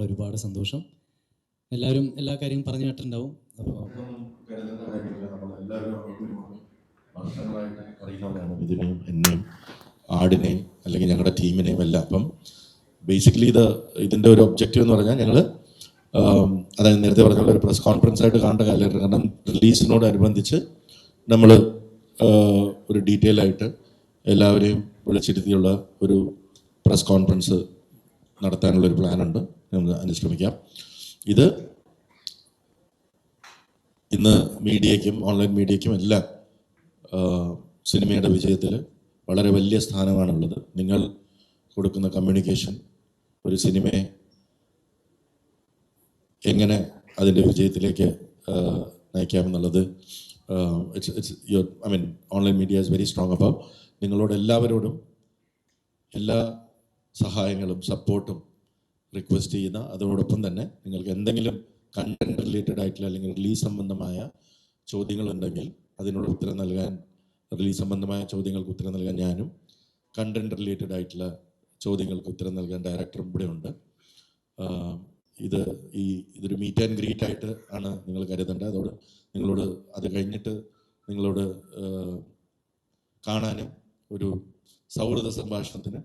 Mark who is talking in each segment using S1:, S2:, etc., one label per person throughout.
S1: ഒരുപാട് സന്തോഷം. എല്ലാവരും എല്ലാ കാര്യവും പറഞ്ഞു കേട്ടിട്ടുണ്ടാവും. അപ്പോൾ
S2: വർഷങ്ങളായിട്ട് അറിയുന്നവരാണ് ഇതിനെയും എന്നെയും ആടിനെയും അല്ലെങ്കിൽ ഞങ്ങളുടെ ടീമിനെയും എല്ലാം. അപ്പം ബേസിക്കലി ഇതിൻ്റെ ഒരു ഒബ്ജക്റ്റീവ് എന്ന് പറഞ്ഞാൽ ഞങ്ങൾ അതായത് നേരത്തെ പറഞ്ഞ ഒരു പ്രസ് കോൺഫറൻസ് ആയിട്ട് കാണേണ്ട കാര്യമില്ല. കാരണം റിലീസിനോടനുബന്ധിച്ച് നമ്മൾ ഒരു ഡീറ്റെയിൽ ആയിട്ട് എല്ലാവരെയും വിളിച്ചിരുത്തിയുള്ള ഒരു പ്രസ് കോൺഫറൻസ് നടത്താനുള്ളൊരു പ്ലാനുണ്ട്. നമുക്ക് അനുശ്രമിക്കാം. ഇത് ഇന്ന് മീഡിയയ്ക്കും ഓൺലൈൻ മീഡിയയ്ക്കും എല്ലാം സിനിമയുടെ വിജയത്തിൽ വളരെ വലിയ സ്ഥാനമാണുള്ളത്. നിങ്ങൾ കൊടുക്കുന്ന കമ്മ്യൂണിക്കേഷൻ ഒരു സിനിമയെ എങ്ങനെ അതിൻ്റെ വിജയത്തിലേക്ക് നയിക്കാമെന്നുള്ളത് online media is very strong. അപ്പോൾ നിങ്ങളോട് എല്ലാവരോടും എല്ലാ സഹായങ്ങളും സപ്പോർട്ടും റിക്വസ്റ്റ് ചെയ്യുന്ന, അതോടൊപ്പം തന്നെ നിങ്ങൾക്ക് എന്തെങ്കിലും കണ്ടന്റ് റിലേറ്റഡ് ആയിട്ടുള്ള അല്ലെങ്കിൽ റിലീസ് സംബന്ധമായ ചോദ്യങ്ങളുണ്ടെങ്കിൽ അതിനോട് ഉത്തരം നൽകാൻ, റിലീസ് സംബന്ധമായ ചോദ്യങ്ങൾക്ക് ഉത്തരം നൽകാൻ ഞാനും, കണ്ടന്റ് റിലേറ്റഡ് ആയിട്ടുള്ള ചോദ്യങ്ങൾക്ക് ഉത്തരം നൽകാൻ ഡയറക്ടറും ഇവിടെ ഉണ്ട്. ഇതൊരു മീറ്റ് ആൻഡ് ഗ്രീറ്റ് ആയിട്ട് ആണ് നിങ്ങൾ കരുതേണ്ടത്. അതോട് നിങ്ങളോട് അത് കഴിഞ്ഞിട്ട് നിങ്ങളോട് കാണാനും ഒരു സൗഹൃദ സംഭാഷണത്തിന്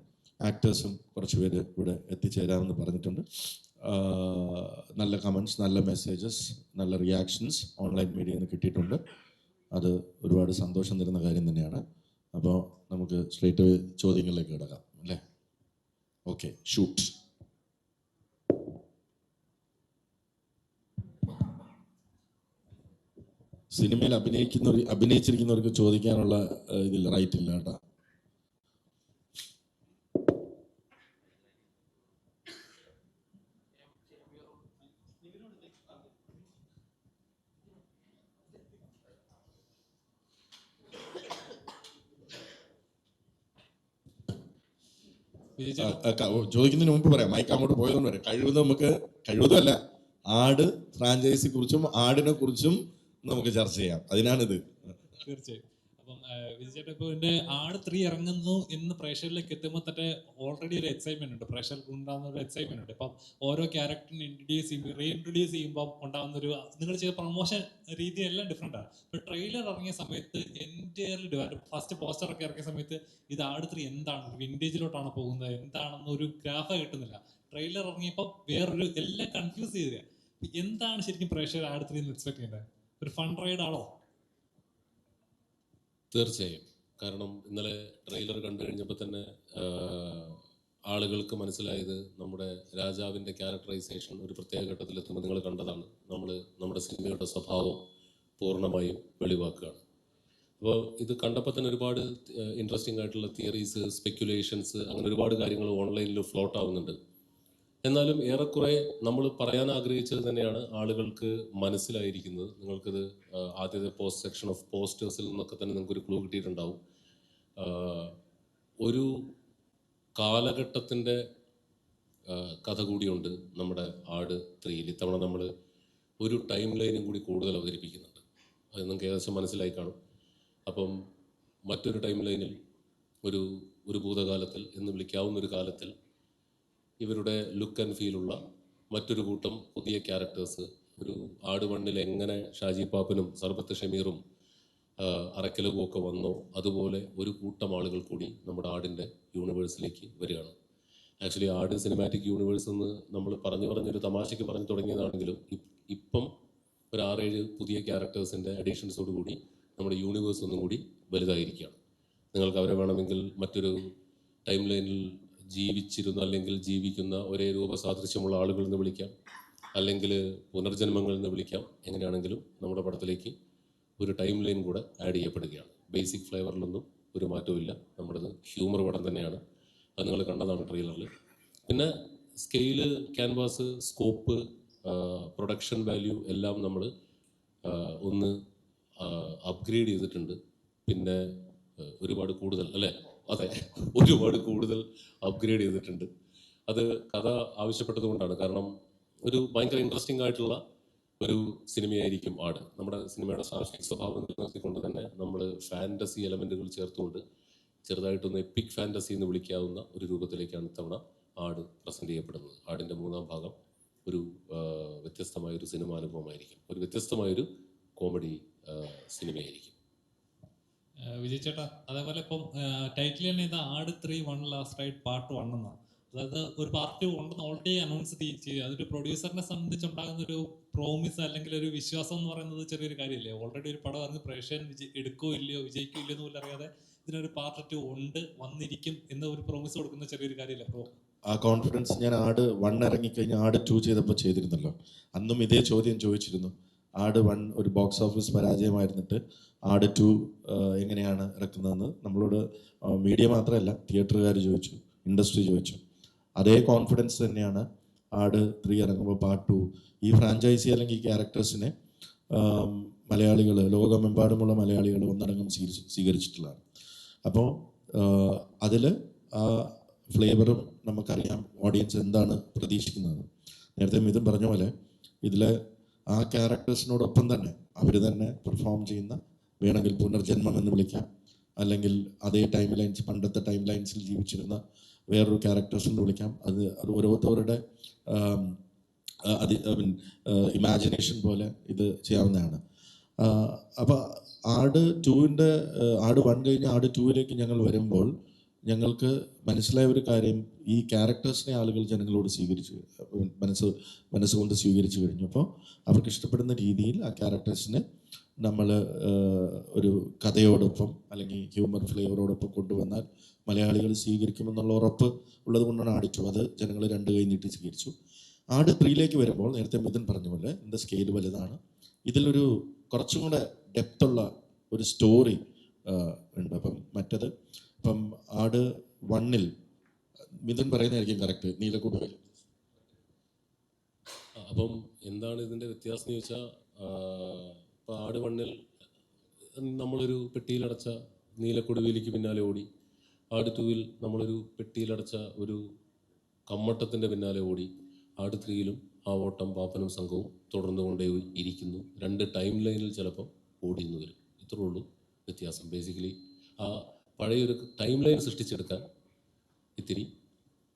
S2: ആക്ടേഴ്സും കുറച്ച് പേര് ഇവിടെ എത്തിച്ചേരാമെന്ന് പറഞ്ഞിട്ടുണ്ട്. നല്ല കമൻറ്റ്സ്, നല്ല മെസ്സേജസ്, നല്ല റിയാക്ഷൻസ് ഓൺലൈൻ മീഡിയയിൽ നിന്ന് കിട്ടിയിട്ടുണ്ട്. അത് ഒരുപാട് സന്തോഷം തരുന്ന കാര്യം തന്നെയാണ്. അപ്പോൾ നമുക്ക് സ്ട്രേറ്റ് ചോദ്യങ്ങളിലേക്ക് കിടക്കാം അല്ലേ? Okay, shoot. സിനിമയിൽ അഭിനയിച്ചിരിക്കുന്നവർക്ക് ചോദിക്കാനുള്ള ഇതില്ല, റൈറ്റ് ഇല്ല കേട്ടോ. ചോദിക്കുന്നതിന് മുമ്പ് പറയാം, മൈക്ക് അങ്ങോട്ട് പോയതുകൊണ്ട് പറയാം. കഴിവതുമല്ല, ആട് ഫ്രാഞ്ചൈസി കുറിച്ചും ആടിനെ കുറിച്ചും നമുക്ക് ചർച്ച ചെയ്യാം. അതിനാണിത്.
S3: തീർച്ചയായും. അപ്പം വിജയ് ഇപ്പോൾ എൻ്റെ ആട് 3 ഇറങ്ങുന്നു എന്ന് പ്രേക്ഷകരിലേക്ക് എത്തുമ്പോൾ തന്നെ ഓൾറെഡി ഒരു എക്സൈറ്റ്മെന്റ് ഉണ്ട്, പ്രേക്ഷകർക്ക് ഉണ്ടാകുന്ന ഒരു എക്സൈറ്റ്മെന്റ് ഉണ്ട്. ഇപ്പം ഓരോ ക്യാരക്ടറിനെ റീഇൻട്രൊഡ്യൂസ് ചെയ്യുമ്പോൾ ഉണ്ടാകുന്ന ഒരു, നിങ്ങൾ ചെയ്ത പ്രൊമോഷൻ രീതി എല്ലാം ഡിഫറെൻ്റ് ആണ്. ഇപ്പോൾ ട്രെയിലർ ഇറങ്ങിയ സമയത്ത് എൻറ്റയർലി ഡിഫറെൻ്റ്. ഫസ്റ്റ് പോസ്റ്ററൊക്കെ ഇറങ്ങിയ സമയത്ത് ഇത് ആട് 3 എന്താണ്, വിൻറ്റേജിലോട്ടാണ് പോകുന്നത്, എന്താണെന്നൊരു ഗ്രാഫ് കിട്ടുന്നില്ല. ട്രെയിലർ ഇറങ്ങിയപ്പോൾ വേറൊരു, എല്ലാം കൺഫ്യൂസ് ചെയ്ത്. എന്താണ് ശരിക്കും പ്രേക്ഷകർ ആട് 3 എന്ന് എക്സ്പെക്ട് ചെയ്യുന്നത്? ഒരു ഫൺ റൈഡ് ആണോ?
S4: തീർച്ചയായും. കാരണം ഇന്നലെ ട്രെയിലർ കണ്ടു കഴിഞ്ഞപ്പോൾ തന്നെ ആളുകൾക്ക് മനസ്സിലായത് നമ്മുടെ രാജാവിൻ്റെ ക്യാരക്ടറൈസേഷൻ ഒരു പ്രത്യേക ഘട്ടത്തിലെത്തുമ്പോൾ നിങ്ങൾ കണ്ടതാണ്. നമ്മുടെ സിനിമയുടെ സ്വഭാവം പൂർണ്ണമായും വെളിവാക്കുകയാണ്. അപ്പോൾ ഇത് കണ്ടപ്പോൾ തന്നെ ഒരുപാട് ഇൻട്രസ്റ്റിംഗ് ആയിട്ടുള്ള തിയറീസ്, സ്പെക്യുലേഷൻസ്, അങ്ങനെ ഒരുപാട് കാര്യങ്ങൾ ഓൺലൈനിൽ ഫ്ലോട്ട് ആവുന്നുണ്ട്. എന്നാലും ഏറെക്കുറെ നമ്മൾ പറയാൻ ആഗ്രഹിച്ചത് തന്നെയാണ് ആളുകൾക്ക് മനസ്സിലായിരിക്കുന്നത്. നിങ്ങൾക്കത് ആദ്യത്തെ സെക്ഷൻ ഓഫ് പോസ്റ്റേഴ്സിൽ നിന്നൊക്കെ തന്നെ നിങ്ങൾക്കൊരു ക്ലൂ കിട്ടിയിട്ടുണ്ടാവും. ഒരു കാലഘട്ടത്തിൻ്റെ കഥ കൂടിയുണ്ട് നമ്മുടെ ആട് 3-ൽ. ഇത്തവണ നമ്മൾ ഒരു ടൈം ലൈനും കൂടി കൂടുതൽ അവതരിപ്പിക്കുന്നുണ്ട്. അത് നിങ്ങൾക്ക് ഏകദേശം മനസ്സിലായി കാണും. അപ്പം മറ്റൊരു ടൈം ലൈനിൽ ഒരു ഭൂതകാലത്തിൽ എന്ന് വിളിക്കാവുന്ന ഒരു കാലത്തിൽ ഇവരുടെ ലുക്ക് ആൻഡ് ഫീലുള്ള മറ്റൊരു കൂട്ടം പുതിയ ക്യാരക്ടേഴ്സ്, ഒരു ആട് 1-ൽ എങ്ങനെ ഷാജി പാപ്പനും സർബത്ത് ഷമീറും അറക്കലും ഒക്കെ വന്നോ അതുപോലെ ഒരു കൂട്ടം ആളുകൾ കൂടി നമ്മുടെ ആടിൻ്റെ യൂണിവേഴ്സിലേക്ക് വരികയാണ്. ആക്ച്വലി ആട് സിനിമാറ്റിക് യൂണിവേഴ്സ് എന്ന് നമ്മൾ പറഞ്ഞൊരു തമാശയ്ക്ക് പറഞ്ഞു തുടങ്ങിയതാണെങ്കിലും ഇപ്പം ഒരു 6-7 പുതിയ ക്യാരക്ടേഴ്സിൻ്റെ അഡീഷൻസോട് കൂടി നമ്മുടെ യൂണിവേഴ്സ് ഒന്നും കൂടി വലുതായിരിക്കുകയാണ്. നിങ്ങൾക്ക് അവരെ വേണമെങ്കിൽ മറ്റൊരു ടൈം ലൈനിൽ ജീവിച്ചിരുന്ന അല്ലെങ്കിൽ ജീവിക്കുന്ന ഒരേ രൂപസാദൃശ്യമുള്ള ആളുകൾ എന്ന് വിളിക്കാം, അല്ലെങ്കിൽ പുനർജന്മങ്ങൾ എന്ന് വിളിക്കാം. എങ്ങനെയാണെങ്കിലും നമ്മുടെ പടത്തിലേക്ക് ഒരു ടൈം ലൈൻ കൂടെ ആഡ് ചെയ്യപ്പെടുകയാണ്. ബേസിക് ഫ്ലേവറിലൊന്നും ഒരു മാറ്റവും. നമ്മുടേത് ഹ്യൂമർ പടം തന്നെയാണ്. അത് നിങ്ങൾ കണ്ടതാണ് ട്രെയിലറിൽ. പിന്നെ scale, canvas, scope, production value എല്ലാം നമ്മൾ ഒന്ന് അപ്ഗ്രേഡ് ചെയ്തിട്ടുണ്ട്. പിന്നെ ഒരുപാട് കൂടുതൽ, അല്ലേ? അതെ, ഒരുപാട് കൂടുതൽ അപ്ഗ്രേഡ് ചെയ്തിട്ടുണ്ട്. അത് കഥ ആവശ്യപ്പെട്ടത് കൊണ്ടാണ്. കാരണം ഒരു ഭയങ്കര ഇൻട്രസ്റ്റിംഗ് ആയിട്ടുള്ള ഒരു സിനിമയായിരിക്കും ആട്. നമ്മുടെ സിനിമയുടെ സാംസ്കാരിക സ്വഭാവം നിലനിർത്തിക്കൊണ്ട് തന്നെ നമ്മൾ ഫാൻറ്റസി എലമെൻറ്റുകൾ ചേർത്തുകൊണ്ട് ചെറുതായിട്ടൊന്ന് എപ്പിക് ഫാൻറ്റസി എന്ന് വിളിക്കാവുന്ന ഒരു രൂപത്തിലേക്കാണ് ഇത്തവണ ആട് പ്രസൻറ്റ് ചെയ്യപ്പെടുന്നത്. ആടിൻ്റെ 3-ാം ഭാഗം ഒരു വ്യത്യസ്തമായൊരു സിനിമാനുഭവമായിരിക്കും, ഒരു വ്യത്യസ്തമായൊരു കോമഡി സിനിമയായിരിക്കും.
S3: വിജയ് ചേട്ടാ, അതേപോലെ ഇപ്പം ടൈറ്റിൽ തന്നെ ഇത് ആട് 3 1 ലാസ്റ്റ് റൈഡ് പാർട്ട് 1 എന്നാണ്. അതായത് ഒരു പാർട്ട് 2 ഉണ്ടെന്ന് ഓൾറെഡി അനൗൺസ് ചെയ്ത് അതൊരു പ്രൊഡ്യൂസറിനെ സംബന്ധിച്ചുണ്ടാകുന്ന ഒരു പ്രോമിസ് അല്ലെങ്കിൽ ഒരു വിശ്വാസം എന്ന് പറയുന്നത് ചെറിയൊരു കാര്യമില്ലേ? ഓൾറെഡി ഒരു പടം ഇറങ്ങി പ്രേക്ഷകൻ എടുക്കോ ഇല്ലയോ, വിജയിക്കോ ഇല്ലയോ എന്ന് പോലും അറിയാതെ ഇതിനൊരു പാർട്ട് 2 ഉണ്ട്, വന്നിരിക്കും എന്ന് ഒരു പ്രോമിസ് കൊടുക്കുന്ന ചെറിയൊരു കാര്യമില്ല ബ്രോ?
S2: ആ കോൺഫിഡൻസ് ഞാൻ ആട് 1 ഇറങ്ങിക്കഴിഞ്ഞ് ആട് 2 ചെയ്തപ്പോൾ ചെയ്തിരുന്നല്ലോ. അന്നും ഇതേ ചോദ്യം ചോദിച്ചിരുന്നു. ആട് 1 ഒരു ബോക്സ് ഓഫീസ് പരാജയമായിരുന്നിട്ട് ആട് 2 എങ്ങനെയാണ് ഇറക്കുന്നതെന്ന് നമ്മളോട് മീഡിയ മാത്രമല്ല തിയേറ്ററുകാർ ചോദിച്ചു, ഇൻഡസ്ട്രി ചോദിച്ചു. അതേ കോൺഫിഡൻസ് തന്നെയാണ് ആട് 3 ഇറങ്ങുമ്പോൾ പാർട്ട് 2 ഈ ഫ്രാഞ്ചൈസി അല്ലെങ്കിൽ ഈ ക്യാരക്ടേഴ്സിനെ മലയാളികൾ, ലോകമെമ്പാടുമുള്ള മലയാളികൾ ഒന്നടങ്കം സ്വീകരിച്ചിട്ടുള്ളതാണ്. അപ്പോൾ അതിൽ ആ ഫ്ലേവറും നമുക്കറിയാം, ഓഡിയൻസ് എന്താണ് പ്രതീക്ഷിക്കുന്നത്. നേരത്തെ മിഥുൻ പറഞ്ഞ പോലെ ഇതിൽ ആ ക്യാരക്ടേഴ്സിനോടൊപ്പം തന്നെ അവർ തന്നെ പെർഫോം ചെയ്യുന്ന, വേണമെങ്കിൽ പുനർജന്മം എന്ന് വിളിക്കാം, അല്ലെങ്കിൽ അതേ ടൈം ലൈൻസ്, പണ്ടത്തെ ടൈം ലൈൻസിൽ ജീവിച്ചിരുന്ന വേറൊരു ക്യാരക്ടേഴ്സ് എന്ന് വിളിക്കാം. അത് ഓരോരുത്തരുടെ ഇമാജിനേഷൻ പോലെ ഇത് ചെയ്യാവുന്നതാണ്. അപ്പോൾ ആട് 2-ൻ്റെ ആട് 1 കഴിഞ്ഞ് ആട് 2-ലേക്ക് ഞങ്ങൾ വരുമ്പോൾ ഞങ്ങൾക്ക് മനസ്സിലായ ഒരു കാര്യം, ഈ ക്യാരക്ടേഴ്സിനെ ആളുകൾ ജനങ്ങളോട് മനസ്സുകൊണ്ട് സ്വീകരിച്ചു കഴിഞ്ഞു. അപ്പോൾ അവർക്ക് ഇഷ്ടപ്പെടുന്ന രീതിയിൽ ആ ക്യാരക്ടേഴ്സിനെ നമ്മൾ ഒരു കഥയോടൊപ്പം അല്ലെങ്കിൽ ഹ്യൂമർ ഫ്ലേവറോടൊപ്പം കൊണ്ടുവന്നാൽ മലയാളികൾ സ്വീകരിക്കുമെന്നുള്ള ഉറപ്പ് ഉള്ളത് കൊണ്ടാണ് ആട് 2 അത് ജനങ്ങൾ 2 കൈ നീട്ടി സ്വീകരിച്ചു. ആട് 3-ലേക്ക് വരുമ്പോൾ നേരത്തെ മിഥുൻ പറഞ്ഞ പോലെ ഇതിൻ്റെ സ്കെയിൽ വലുതാണ്. ഇതിലൊരു കുറച്ചും കൂടെ ഡെപ്തുള്ള ഒരു സ്റ്റോറി ഉണ്ട്. അപ്പം മറ്റത് ഇപ്പം ആട് 1-ൽ മിഥുൻ പറയുന്നതായിരിക്കും കറക്റ്റ്, നീലക്കുട.
S4: അപ്പം എന്താണ് ഇതിൻ്റെ വ്യത്യാസം എന്ന് ചോദിച്ചാൽ, ഇപ്പോൾ ആട് 1-ൽ നമ്മളൊരു പെട്ടിയിലടച്ച നീലക്കൊടുവേലിക്ക് പിന്നാലെ ഓടി. ആട് 2-ൽ നമ്മളൊരു പെട്ടിയിലടച്ച ഒരു കമ്മട്ടത്തിൻ്റെ പിന്നാലെ ഓടി. ആട് 3-ലും ആ ഓട്ടം പാപ്പനും സംഘവും തുടർന്നു കൊണ്ടേ ഇരിക്കുന്നു. 2 ടൈം ലൈനിൽ ചിലപ്പം ഓടിയെന്ന് വരും. ഇത്രേ ഉള്ളൂ വ്യത്യാസം. ബേസിക്കലി ആ പഴയൊരു ടൈം ലൈൻ സൃഷ്ടിച്ചെടുക്കാൻ ഇത്തിരി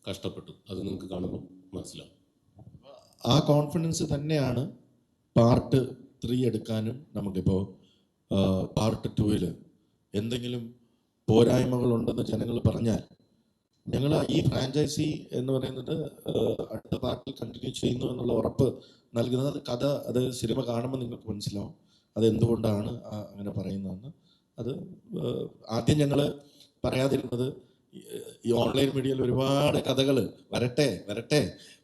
S4: കഷ്ടപ്പെട്ടു. അത് നിങ്ങൾക്ക് കാണുമ്പോൾ മനസ്സിലാവും.
S2: ആ കോൺഫിഡൻസ് തന്നെയാണ് പാർട്ട് 3 എടുക്കാനും. നമുക്കിപ്പോൾ പാർട്ട് 2-ൽ എന്തെങ്കിലും പോരായ്മകളുണ്ടെന്ന് ജനങ്ങൾ പറഞ്ഞാൽ ഞങ്ങൾ ഈ ഫ്രാഞ്ചൈസി എന്ന് പറയുന്നത് അടുത്ത പാർട്ടിൽ കണ്ടിന്യൂ ചെയ്യുന്നു എന്നുള്ള ഉറപ്പ് നൽകുന്നത് കഥ, അത് സിനിമ കാണുമ്പോൾ നിങ്ങൾക്ക് മനസ്സിലാവും അതെന്തുകൊണ്ടാണ് അങ്ങനെ പറയുന്നതെന്ന്. അത് ആദ്യം ഞങ്ങൾ പറയാതിരുന്നത്, ഈ ഓൺലൈൻ മീഡിയയിൽ ഒരുപാട് കഥകൾ വരട്ടെ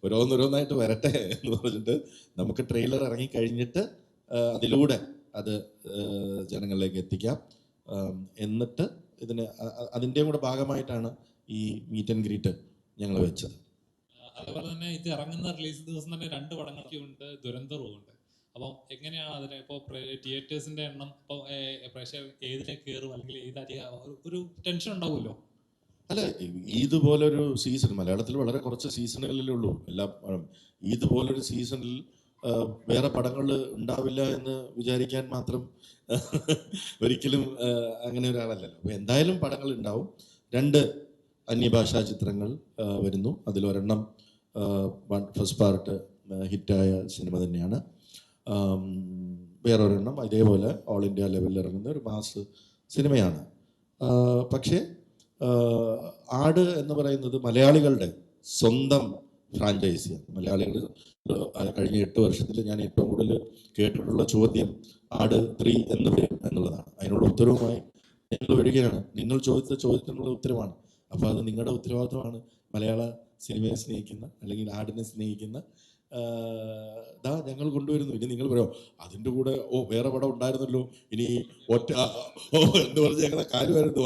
S2: ഓരോന്നോരോന്നായിട്ട് വരട്ടെ എന്ന് പറഞ്ഞിട്ട് നമുക്ക് ട്രെയിലർ ഇറങ്ങി കഴിഞ്ഞിട്ട് അതിലൂടെ അത് ജനങ്ങളിലേക്ക് എത്തിക്കാം. എന്നിട്ട് അതിൻ്റെയും കൂടെ ഭാഗമായിട്ടാണ് ഈ മീറ്റ് ആൻഡ് ഗ്രീറ്റ് ഞങ്ങൾ വെച്ചത്.
S3: അതുപോലെ തന്നെ ഇത് ഇറങ്ങുന്ന റിലീസ് ദിവസം തന്നെ 2 പടങ്ങളൊക്കെയുണ്ട്, ദുരന്തറും ഉണ്ട്. അപ്പം എങ്ങനെയാണ് അതിനെ ഇപ്പോൾ തിയേറ്റേഴ്സിന്റെ എണ്ണം ഇപ്പോൾ പ്രേക്ഷകർ ഏതിലേക്ക് കയറും അല്ലെങ്കിൽ ഏതധികം ഒരു ടെൻഷൻ ഉണ്ടാവുമല്ലോ?
S2: അല്ല, ഇതുപോലൊരു സീസൺ മലയാളത്തിൽ വളരെ കുറച്ച് സീസണുകളിലേ ഉള്ളൂ. ഇതുപോലൊരു സീസണിൽ വേറെ പടങ്ങൾ ഉണ്ടാവില്ല എന്ന് വിചാരിക്കാൻ മാത്രം ഒരിക്കലും അങ്ങനെ ഒരാളല്ലല്ലോ. അപ്പോൾ എന്തായാലും പടങ്ങൾ ഉണ്ടാവും. 2 അന്യഭാഷാ ചിത്രങ്ങൾ വരുന്നു. അതിലൊരെണ്ണം ഫസ്റ്റ് പാർട്ട് ഹിറ്റായ സിനിമ തന്നെയാണ്. വേറൊരെണ്ണം ഇതേപോലെ ഓൾ ഇന്ത്യ ലെവലിൽ ഇറങ്ങുന്ന ഒരു മാസ് സിനിമയാണ്. പക്ഷേ ആട് എന്ന് പറയുന്നത് മലയാളികളുടെ സ്വന്തം ഫ്രാഞ്ചൈസിയാണ്. മലയാളികൾ കഴിഞ്ഞ 8 വർഷത്തിൽ ഞാൻ ഏറ്റവും കൂടുതൽ കേട്ടിട്ടുള്ള ചോദ്യം ആട് 3 എന്ന് വരും എന്നുള്ളതാണ്. അതിനുള്ള ഉത്തരവുമായി ഞങ്ങൾ വരികയാണ്. നിങ്ങൾ ചോദിച്ച ചോദ്യത്തിനുള്ള ഉത്തരവാണ്. അപ്പോൾ അത് നിങ്ങളുടെ ഉത്തരവാദിത്വമാണ്. മലയാള സിനിമയെ സ്നേഹിക്കുന്ന അല്ലെങ്കിൽ ആടിനെ സ്നേഹിക്കുന്ന ഞങ്ങൾ കൊണ്ടുവരുന്നു. ഇനി നിങ്ങൾ പറയോ അതിൻ്റെ കൂടെ വേറെ പടം ഉണ്ടായിരുന്നല്ലോ, ഇനി എന്ന് പറഞ്ഞ് ഞങ്ങളെ കാര്യമായിരുന്നു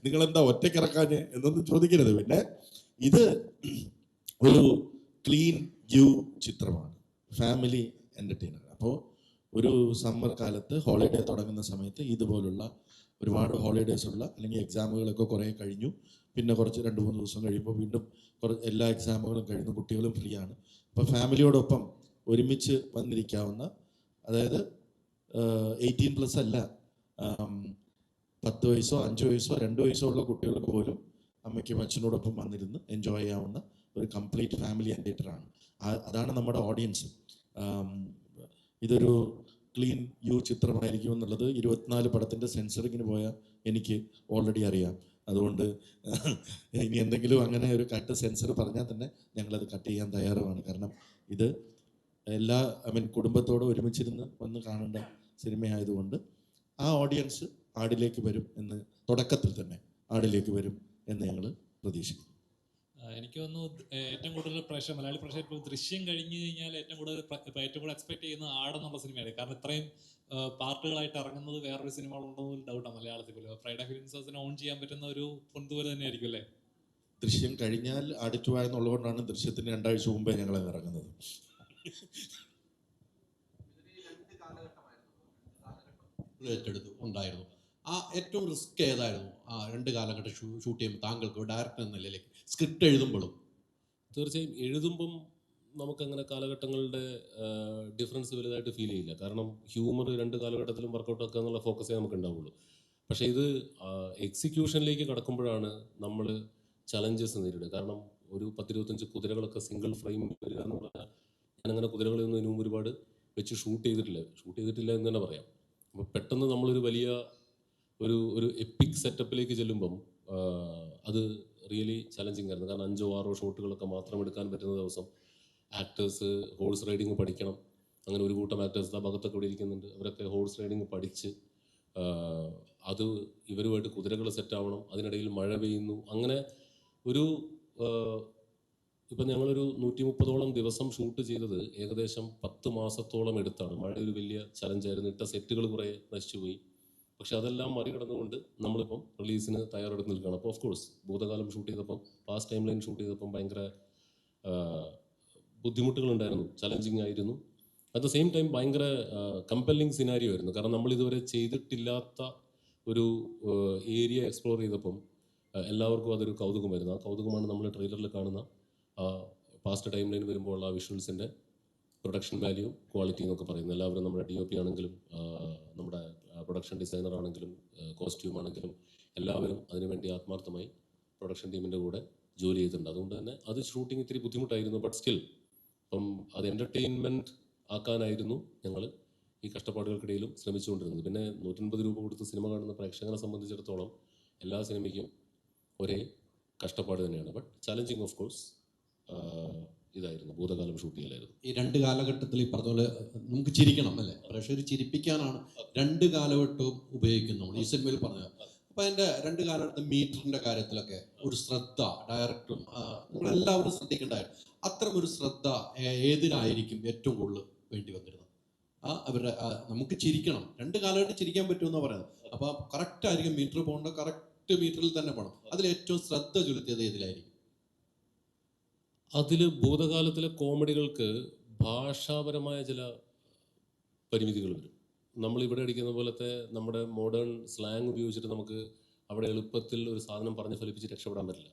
S2: നിങ്ങളെന്താ ഒറ്റക്കിറക്കാഞ്ഞ് എന്നൊന്നും ചോദിക്കരുത്. പിന്നെ ഇത് ഒരു ക്ലീൻ യു ചിത്രമാണ്, ഫാമിലി എൻ്റർടൈനർ. അപ്പോൾ ഒരു സമ്മർ കാലത്ത് ഹോളിഡേ തുടങ്ങുന്ന സമയത്ത് ഇതുപോലുള്ള ഒരുപാട് ഹോളിഡേയ്സ് ഉള്ള അല്ലെങ്കിൽ എക്സാമുകളൊക്കെ കുറേ കഴിഞ്ഞു, പിന്നെ കുറച്ച് 2-3 ദിവസം കഴിയുമ്പോൾ വീണ്ടും എല്ലാ എക്സാമുകളും കഴിഞ്ഞു, കുട്ടികളും ഫ്രീ ആണ്. അപ്പോൾ ഫാമിലിയോടൊപ്പം ഒരുമിച്ച് വന്നിരിക്കാവുന്ന, അതായത് 18+ അല്ല, 10 വയസ്സോ 5 വയസ്സോ 2 വയസ്സോ ഉള്ള കുട്ടികൾക്ക് പോലും അമ്മയ്ക്കും അച്ഛനോടൊപ്പം വന്നിരുന്ന് എൻജോയ് ചെയ്യാവുന്ന ഒരു കംപ്ലീറ്റ് ഫാമിലി തിയേറ്ററാണ്. അതാണ് നമ്മുടെ ഓഡിയൻസ്. ഇതൊരു ക്ലീൻ യു ചിത്രമായിരിക്കും എന്നുള്ളത് 24 പടത്തിൻ്റെ സെൻസറിങ്ങിന് പോയ എനിക്ക് ഓൾറെഡി അറിയാം. അതുകൊണ്ട് ഇനി എന്തെങ്കിലും അങ്ങനെ ഒരു കട്ട് സെൻസർ പറഞ്ഞാൽ തന്നെ ഞങ്ങളത് കട്ട് ചെയ്യാൻ തയ്യാറുമാണ്. കാരണം ഇത് എല്ലാ കുടുംബത്തോടെ ഒരുമിച്ചിരുന്ന് വന്ന് കാണേണ്ട സിനിമയായതുകൊണ്ട് ആ ഓഡിയൻസ് ആടിലേക്ക് വരും എന്ന്, തുടക്കത്തിൽ തന്നെ ആടിലേക്ക് വരും എന്ന് ഞങ്ങൾ പ്രതീക്ഷിക്കുന്നു.
S3: എനിക്ക് തോന്നുന്നു ഏറ്റവും കൂടുതൽ മലയാളി പ്രേക്ഷകർ ഇപ്പോൾ ദൃശ്യം കഴിഞ്ഞ് കഴിഞ്ഞാൽ ഏറ്റവും കൂടുതൽ എക്സ്പെക്ട് ചെയ്യുന്ന ആടെന്നുള്ള സിനിമയാണ്. കാരണം ഇത്രയും പാർട്ടുകളായിട്ട് ഇറങ്ങുന്നത് വേറൊരു സിനിമകളുണ്ടോ എന്ന് ഡൗട്ടാണ് മലയാളത്തിൽ പോലും. ഫ്രൈഡേ ഫിലിംസിന് ഓൺ ചെയ്യാൻ പറ്റുന്ന ഒരു പൊന്തുപോലെ തന്നെ ആയിരിക്കും അല്ലേ?
S2: ദൃശ്യം കഴിഞ്ഞാൽ ആടിറ്റുവായെന്നുള്ളതുകൊണ്ടാണ് ദൃശ്യത്തിന് 2 ആഴ്ച മുമ്പേ ഞങ്ങൾ ഇറങ്ങുന്നത്.
S5: ഏറ്റെടുത്തു ഉണ്ടായിരുന്നു. ആ ഏറ്റവും റിസ്ക് ഏതായിരുന്നു ആ 2 കാലഘട്ടം ഷൂട്ട് ചെയ്യുമ്പോൾ താങ്കൾക്ക് ഡയറക്ടർ എന്ന നിലയിലേക്ക് സ്ക്രിപ്റ്റ് എഴുതുമ്പോഴും?
S4: തീർച്ചയായും എഴുതുമ്പം നമുക്കങ്ങനെ കാലഘട്ടങ്ങളുടെ ഡിഫറൻസ് വലുതായിട്ട് ഫീൽ ചെയ്യില്ല. കാരണം ഹ്യൂമർ 2 കാലഘട്ടത്തിലും വർക്കൗട്ട് ആക്കുക എന്നുള്ള ഫോക്കസേ നമുക്ക് ഉണ്ടാവുള്ളൂ. പക്ഷേ ഇത് എക്സിക്യൂഷനിലേക്ക് കടക്കുമ്പോഴാണ് നമ്മൾ ചലഞ്ചസ് നേരിടുക. കാരണം ഒരു 10-25 കുതിരകളൊക്കെ സിംഗിൾ ഫ്രെയിം വരിക എന്ന് പറഞ്ഞാൽ, ഞാനങ്ങനെ കുതിരകളൊന്നും ഇതിനു മുമ്പ് ഒരുപാട് വെച്ച് ഷൂട്ട് ചെയ്തിട്ടില്ല എന്ന് തന്നെ പറയാം. അപ്പോൾ പെട്ടെന്ന് നമ്മളൊരു വലിയ ഒരു എപ്പിക് സെറ്റപ്പിലേക്ക് ചെല്ലുമ്പം അത് റിയലി ചലഞ്ചിങ് ആയിരുന്നു. കാരണം 5-6 ഷോട്ടുകളൊക്കെ മാത്രം എടുക്കാൻ പറ്റുന്ന ദിവസം ആക്ടേഴ്സ് ഹോഴ്സ് റൈഡിങ് പഠിക്കണം. അങ്ങനെ ഒരു കൂട്ടം ആക്ടേഴ്സ് ആ ഭാഗത്തൊക്കെ ഇവിടെ ഇരിക്കുന്നുണ്ട്. അവരൊക്കെ ഹോഴ്സ് റൈഡിങ് പഠിച്ച് അത് ഇവരുമായിട്ട് കുതിരകൾ സെറ്റാവണം. അതിനിടയിൽ മഴ പെയ്യുന്നു. അങ്ങനെ ഒരു ഇപ്പം ഞങ്ങളൊരു 130ഓളം ദിവസം ഷൂട്ട് ചെയ്തത് ഏകദേശം 10 മാസത്തോളം എടുത്താണ്. മഴ ഒരു വലിയ ചലഞ്ചായിരുന്നു. ഇട്ട സെറ്റുകൾ കുറേ നശിച്ചുപോയി. പക്ഷെ അതെല്ലാം മറികടന്നുകൊണ്ട് നമ്മളിപ്പം റിലീസിന് തയ്യാറെടുത്ത് നിൽക്കുകയാണ്. അപ്പോൾ ഓഫ് കോഴ്സ് ഭൂതകാലം ഷൂട്ട് ചെയ്തപ്പം, പാസ്റ്റ് ടൈം ലൈൻ ഷൂട്ട് ചെയ്തപ്പം ഭയങ്കര ബുദ്ധിമുട്ടുകളുണ്ടായിരുന്നു, ചലഞ്ചിങ് ആയിരുന്നു. അറ്റ് ദ സെയിം ടൈം ഭയങ്കര കമ്പല്ലിങ് സിനാരിയോ ആയിരുന്നു. കാരണം നമ്മളിതുവരെ ചെയ്തിട്ടില്ലാത്ത ഒരു ഏരിയ എക്സ്പ്ലോർ ചെയ്തപ്പം എല്ലാവർക്കും അതൊരു കൗതുകമായിരുന്നു. ആ കൗതുകമാണ് നമ്മൾ ട്രെയിലറിൽ കാണുന്ന പാസ്റ്റ് ടൈം ലൈൻ വരുമ്പോൾ ആ വിഷ്വൽസിൻ്റെ പ്രൊഡക്ഷൻ വാല്യൂ, ക്വാളിറ്റി എന്നൊക്കെ പറയുന്നത്. എല്ലാവരും നമ്മുടെ DOP ആണെങ്കിലും നമ്മുടെ പ്രൊഡക്ഷൻ ഡിസൈനർ ആണെങ്കിലും കോസ്റ്റ്യൂം ആണെങ്കിലും എല്ലാവരും അതിനുവേണ്ടി ആത്മാർത്ഥമായി പ്രൊഡക്ഷൻ ടീമിൻ്റെ കൂടെ ജോലി ചെയ്തിട്ടുണ്ട്. അതുകൊണ്ട് തന്നെ അത് ഷൂട്ടിംഗ് ഇത്തിരി ബുദ്ധിമുട്ടായിരുന്നു. ബട്ട് സ്റ്റിൽ അപ്പം അത് എൻ്റർടൈൻമെൻറ്റ് ആക്കാനായിരുന്നു ഞങ്ങൾ ഈ കഷ്ടപ്പാടുകൾക്കിടയിലും ശ്രമിച്ചുകൊണ്ടിരുന്നത്. പിന്നെ 150 രൂപ കൊടുത്ത് സിനിമ കാണുന്ന പ്രേക്ഷകനെ സംബന്ധിച്ചിടത്തോളം എല്ലാ സിനിമയ്ക്കും ഒരേ കഷ്ടപ്പാട് തന്നെയാണ്. ബട്ട് ചലഞ്ചിങ് ഓഫ് കോഴ്സ് ഇതായിരുന്നു, ഭൂതകാലം ഷൂട്ട് ചെയ്യലായിരുന്നു.
S5: ഈ 2 കാലഘട്ടത്തിൽ ഈ പറഞ്ഞ പോലെ നമുക്ക് ചിരിക്കണം അല്ലേ, പ്രേക്ഷകർ ചിരിപ്പിക്കാനാണ് 2 കാലഘട്ടവും ഉപയോഗിക്കുന്നത് ഈ സിനിമയിൽ പറഞ്ഞത്. അപ്പം അതിൻ്റെ 2 കാലഘട്ടത്തെ മീറ്ററിൻ്റെ കാര്യത്തിലൊക്കെ ഒരു ശ്രദ്ധ ഡയറക്ടറും നിങ്ങളെല്ലാവരും ശ്രദ്ധിക്കേണ്ടായിരുന്നു. അത്തരം ഒരു ശ്രദ്ധ ഏതിനായിരിക്കും ഏറ്റവും കൂടുതൽ വേണ്ടി വന്നിരുന്നത്? അവരുടെ നമുക്ക് ചിരിക്കണം, 2 കാലഘട്ടം ചിരിക്കാൻ പറ്റുമെന്നാണ് പറയുന്നത്. അപ്പോൾ കറക്റ്റ് ആയിരിക്കും മീറ്റർ പോകേണ്ട, കറക്റ്റ് മീറ്ററിൽ തന്നെ പോകണം. അതിൽ ഏറ്റവും ശ്രദ്ധ ചെലുത്തിയത് ഏതിലായിരിക്കും?
S4: അതിൽ ഭൂതകാലത്തിലെ കോമഡികൾക്ക് ഭാഷാപരമായ ചില പരിമിതികൾ വരും. നമ്മളിവിടെ അടിക്കുന്ന പോലത്തെ നമ്മുടെ മോഡേൺ സ്ലാങ് ഉപയോഗിച്ചിട്ട് നമുക്ക് അവിടെ എളുപ്പത്തിൽ ഒരു സാധനം പറഞ്ഞ് ഫലിപ്പിച്ച് രക്ഷപ്പെടാൻ പറ്റില്ല.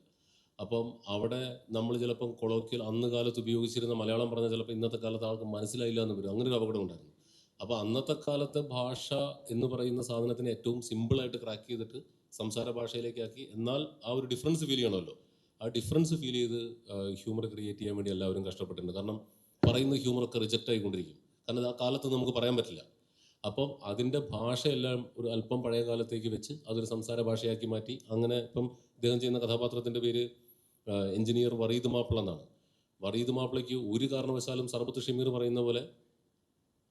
S4: അപ്പം അവിടെ നമ്മൾ ചിലപ്പം കൊളോക്കിയൽ അന്ന് കാലത്ത് ഉപയോഗിച്ചിരുന്ന മലയാളം പറഞ്ഞാൽ ചിലപ്പോൾ ഇന്നത്തെ കാലത്ത് ആൾക്ക് മനസ്സിലായില്ല എന്ന് വരും. അങ്ങനെ ഒരു അപകടം ഉണ്ടായിരുന്നു. അപ്പോൾ അന്നത്തെ കാലത്തെ ഭാഷ എന്ന് പറയുന്ന സാധനത്തിന് ഏറ്റവും സിമ്പിളായിട്ട് ക്രാക്ക് ചെയ്തിട്ട് സംസാര ഭാഷയിലേക്കാക്കി, എന്നാൽ ആ ഒരു ഡിഫറൻസ് ഫീൽ ചെയ്യണമല്ലോ. ആ ഡിഫറൻസ് ഫീൽ ചെയ്ത് ഹ്യൂമർ ക്രിയേറ്റ് ചെയ്യാൻ വേണ്ടി എല്ലാവരും കഷ്ടപ്പെട്ടിട്ടുണ്ട്. കാരണം പറയുന്ന ഹ്യൂമറൊക്കെ റിജക്റ്റ് ആയിക്കൊണ്ടിരിക്കും. കാരണം ആ കാലത്ത് നമുക്ക് പറയാൻ പറ്റില്ല. അപ്പം അതിൻ്റെ ഭാഷയെല്ലാം ഒരു അല്പം പഴയ കാലത്തേക്ക് വെച്ച് അതൊരു സംസാര ഭാഷയാക്കി മാറ്റി. അങ്ങനെ ഇപ്പം ഇദ്ദേഹം ചെയ്യുന്ന കഥാപാത്രത്തിൻ്റെ പേര് എഞ്ചിനീയർ വറീദ് മാപ്പിള എന്നാണ്. വറീദ് മാപ്പിളയ്ക്ക് ഒരു കാരണവശാലും സർബത്ത് ഷമീർ പറയുന്ന പോലെ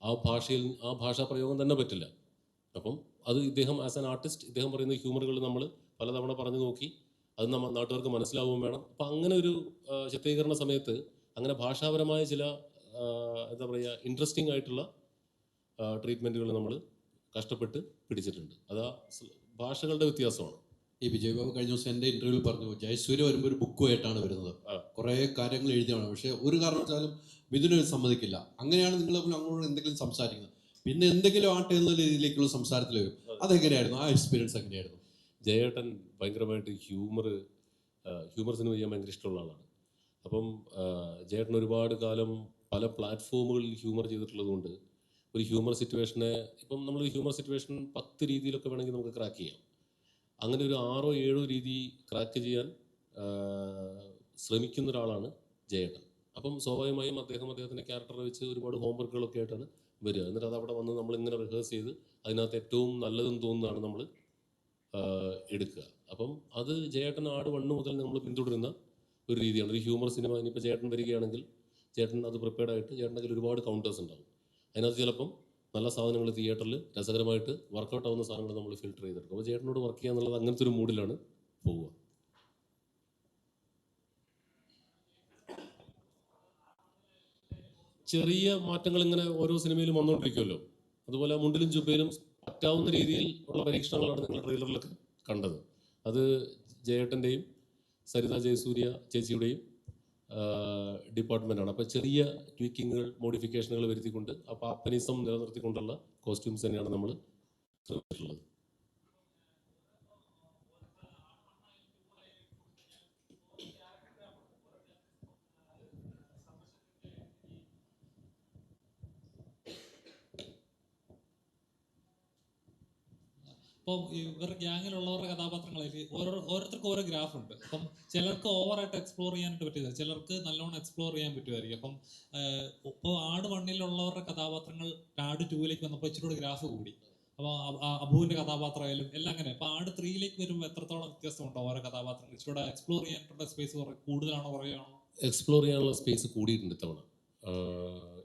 S4: ആ ഭാഷാ പ്രയോഗം തന്നെ പറ്റില്ല. അപ്പം അത് ഇദ്ദേഹം ആസ് ആൻ ആർട്ടിസ്റ്റ് ഇദ്ദേഹം പറയുന്ന ഹ്യൂമറുകൾ നമ്മൾ പലതവണ പറഞ്ഞു നോക്കി, അത് നാട്ടുകാർക്ക് മനസ്സിലാവുകയും വേണം. അപ്പം അങ്ങനെ ഒരു ചിത്രീകരണ സമയത്ത് അങ്ങനെ ഭാഷാപരമായ ചില എന്താ പറയുക ഇൻട്രസ്റ്റിംഗ് ആയിട്ടുള്ള ട്രീറ്റ്മെൻറ്റുകൾ നമ്മൾ കഷ്ടപ്പെട്ട് പിടിച്ചിട്ടുണ്ട്. അത് ഭാഷകളുടെ വ്യത്യാസമാണ്.
S5: ഈ വിജയ് ബാബു കഴിഞ്ഞ ദിവസം എൻ്റെ ഇൻ്റർവ്യൂവിൽ പറഞ്ഞു, ജയസൂര്യ വരുമ്പോൾ ഒരു ബുക്കുമായിട്ടാണ് വരുന്നത്, കുറേ കാര്യങ്ങൾ എഴുതിയാണ്. പക്ഷേ ഒരു കാരണവശാലും മിഥുന സമ്മതിക്കില്ല. അങ്ങനെയാണ് നിങ്ങൾ അങ്ങോട്ട് എന്തെങ്കിലും സംസാരിക്കുന്നത്, പിന്നെ എന്തെങ്കിലും ആട്ടെ എന്നുള്ള രീതിയിലേക്കുള്ള സംസാരത്തിൽ വരും. അതെങ്ങനെയായിരുന്നു ആ എക്സ്പീരിയൻസ്? എങ്ങനെയായിരുന്നു?
S4: ജയേട്ടൻ ഭയങ്കരമായിട്ട് ഹ്യൂമർ സിനിമ ചെയ്യാൻ ഭയങ്കര ഇഷ്ടമുള്ള ആളാണ്. അപ്പം ജയേട്ടൻ ഒരുപാട് കാലം പല പ്ലാറ്റ്ഫോമുകളിൽ ഹ്യൂമർ ചെയ്തിട്ടുള്ളത് കൊണ്ട് ഒരു ഹ്യൂമർ സിറ്റുവേഷനെ ഇപ്പം നമ്മൾ ഹ്യൂമർ സിറ്റുവേഷൻ 10 രീതിയിലൊക്കെ വേണമെങ്കിൽ നമുക്ക് ക്രാക്ക് ചെയ്യാം. അങ്ങനെ ഒരു 6 or 7 രീതി ക്രാക്ക് ചെയ്യാൻ ശ്രമിക്കുന്ന ഒരാളാണ് ജയേട്ടൻ. അപ്പം സ്വാഭാവികമായും അദ്ദേഹത്തിൻ്റെ ക്യാരക്ടർ വെച്ച് ഒരുപാട് ഹോംവർക്കുകളൊക്കെ ആയിട്ടാണ് വരിക. എന്നിട്ട് അത് അവിടെ വന്ന് നമ്മളിങ്ങനെ റിഹേഴ്സ് ചെയ്ത് അതിനകത്ത് ഏറ്റവും നല്ലതെന്ന് തോന്നുന്നതാണ് നമ്മൾ എടുക്കുക. അപ്പം അത് ജയേട്ടൻ ആട് 1 മുതൽ നമ്മൾ പിന്തുടരുന്ന ഒരു രീതിയാണ്. ഒരു ഹ്യൂമർ സിനിമ ഇനിയിപ്പോൾ ചേട്ടൻ വരികയാണെങ്കിൽ ചേട്ടൻ അത് പ്രിപ്പയർഡ് ആയിട്ട് ചേട്ടൻ്റെ കയ്യിൽ ഒരുപാട് കൗണ്ടേഴ്സ് ഉണ്ടാവും. അതിനകത്ത് ചിലപ്പം നല്ല സാധനങ്ങൾ തിയേറ്ററിൽ രസകരമായിട്ട് വർക്കൗട്ട് ആവുന്ന സാധനങ്ങൾ നമ്മൾ ഫിൽട്ടർ ചെയ്തെടുക്കും. അപ്പോൾ ചേട്ടനോട് വർക്ക് ചെയ്യുക എന്നുള്ളത് അങ്ങനത്തെ ഒരു മൂഡിലാണ് പോവുക. ചെറിയ മാറ്റങ്ങൾ ഇങ്ങനെ ഓരോ സിനിമയിലും വന്നുകൊണ്ടിരിക്കുമല്ലോ. അതുപോലെ മുണ്ടിലും ജുബയിലും പറ്റാവുന്ന രീതിയിൽ ഉള്ള പരീക്ഷണങ്ങളാണ് നിങ്ങൾ ട്രെയിലറിലൊക്കെ കണ്ടത്. അത് ജയേട്ടൻ്റെയും സരിത ജയസൂര്യ ചേച്ചിയുടെയും ഡിപ്പാർട്ട്മെൻറ്റാണ്. അപ്പോൾ ചെറിയ ട്വീക്കിങ്ങുകൾ മോഡിഫിക്കേഷനുകൾ വരുത്തിക്കൊണ്ട് ആ പാപ്പനിസം നിലനിർത്തിക്കൊണ്ടുള്ള കോസ്റ്റ്യൂംസ് തന്നെയാണ് നമ്മൾ ശ്രമിച്ചിട്ടുള്ളത്.
S3: അപ്പോൾ ഇവരുടെ ഗ്യാങ്ങിലുള്ളവരുടെ കഥാപാത്രങ്ങളിൽ ഓരോരുത്തർക്കും ഓരോ ഗ്രാഫ് ഉണ്ട്. അപ്പം ചിലർക്ക് ഓവറായിട്ട് എക്സ്പ്ലോർ ചെയ്യാനായിട്ട് പറ്റില്ല, ചിലർക്ക് നല്ലോണം എക്സ്പ്ലോർ ചെയ്യാൻ പറ്റുമായിരിക്കും. അപ്പം ഇപ്പോൾ ആട് 1-ലുള്ളവരുടെ കഥാപാത്രങ്ങൾ ആട് 2-ലേക്ക് വന്നപ്പോൾ ഇച്ചിരി കൂടി ഗ്രാഫ് കൂടി. അപ്പോൾ അബുവിൻ്റെ കഥാപാത്രമായാലും എല്ലാം അങ്ങനെ. അപ്പോൾ ആട് 3-ലേക്ക് വരുമ്പോൾ എത്രത്തോളം വ്യത്യാസമുണ്ടോ ഓരോ കഥാപാത്രങ്ങൾ? ഇച്ചിരി എക്സ്പ്ലോർ ചെയ്യാനുള്ള സ്പേസ് കൂടുതലാണോ കുറയാണോ?
S4: എക്സ്പ്ലോർ ചെയ്യാനുള്ള സ്പേസ് കൂടിയിട്ടുണ്ട്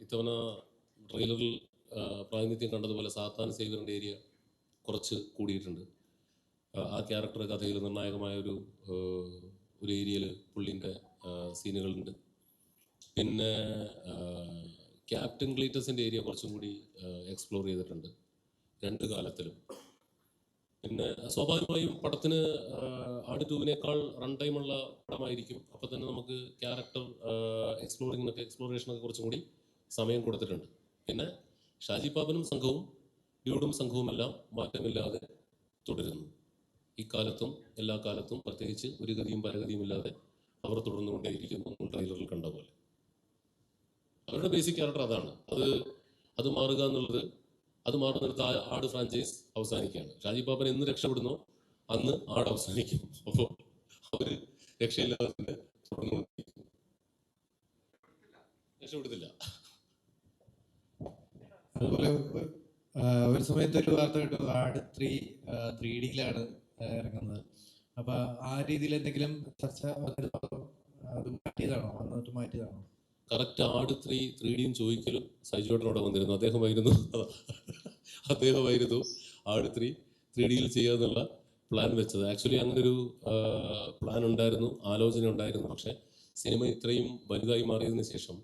S4: ഇത്തവണ ട്രെയിലറിൽ പ്രാതിനിധ്യം കണ്ടതുപോലെ സാത്താൻ സേവറിൻ്റെ ഏരിയ കുറച്ച് കൂടിയിട്ടുണ്ട്. ആ ക്യാരക്ടർ കഥയിൽ നിർണായകമായ ഒരു ഏരിയയിൽ പുള്ളിൻ്റെ സീനുകളുണ്ട്. പിന്നെ ക്യാപ്റ്റൻ ക്ലീറ്റസിൻ്റെ ഏരിയ കുറച്ചും കൂടി എക്സ്പ്ലോർ ചെയ്തിട്ടുണ്ട് 2 കാലത്തിലും. പിന്നെ സ്വാഭാവികമായും പടത്തിന് ആട് 2-നേക്കാൾ റൺ ടൈമുള്ള പടമായിരിക്കും. അപ്പോൾ തന്നെ നമുക്ക് ക്യാരക്ടർ എക്സ്പ്ലോറേഷനൊക്കെ കുറച്ചും കൂടി സമയം കൊടുത്തിട്ടുണ്ട്. പിന്നെ ഷാജി പാപ്പനും സംഘവും ഡ്യൂഡും സംഘവും എല്ലാം മാറ്റമില്ലാതെ തുടരുന്നു. ഇക്കാലത്തും എല്ലാ കാലത്തും പ്രത്യേകിച്ച് ഒരു ഗതിയും പരഗതിയും ഇല്ലാതെ അവർ തുടർന്നുകൊണ്ടേയിരിക്കുന്നു. ട്രെയിലറിൽ കണ്ട പോലെ അവരുടെ ബേസിക് ക്യാരക്ടർ അതാണ്. അത് മാറുക എന്നുള്ളത്, അത് മാറുന്നിടത്ത് ആട് ഫ്രാഞ്ചൈസ് അവസാനിക്കുകയാണ്. ഷാജി പാപ്പൻ എന്ന് രക്ഷപ്പെടുന്നോ അന്ന് ആട് അവസാനിക്കും. അപ്പോൾ അവർ രക്ഷയില്ലാതെ തന്നെ തുടർന്നുകൊണ്ടിരിക്കുന്നു. രക്ഷപ്പെടുത്തില്ല.
S6: അതുപോലെ ഒരു സമയത്ത് ഒരു വാർത്ത കേട്ടു, ആട് 3D-യിലാണ് ഇറങ്ങുന്നത്. അപ്പൊ ആ രീതിയിൽ എന്തെങ്കിലും ചർച്ച അത് മാറ്റിയതാണോ?
S4: കറക്റ്റ് ആട് 3D ചോദിക്കലും സൈജുവേട്ടനോടെ വന്നിരുന്നു. അദ്ദേഹമായിരുന്നു ആട് 3D-യിൽ ചെയ്യാന്നുള്ള പ്ലാൻ വെച്ചത്. ആക്ച്വലി അങ്ങനൊരു പ്ലാൻ ഉണ്ടായിരുന്നു, ആലോചന ഉണ്ടായിരുന്നു. പക്ഷേ സിനിമ ഇത്രയും വലുതായി മാറിയതിനു ശേഷം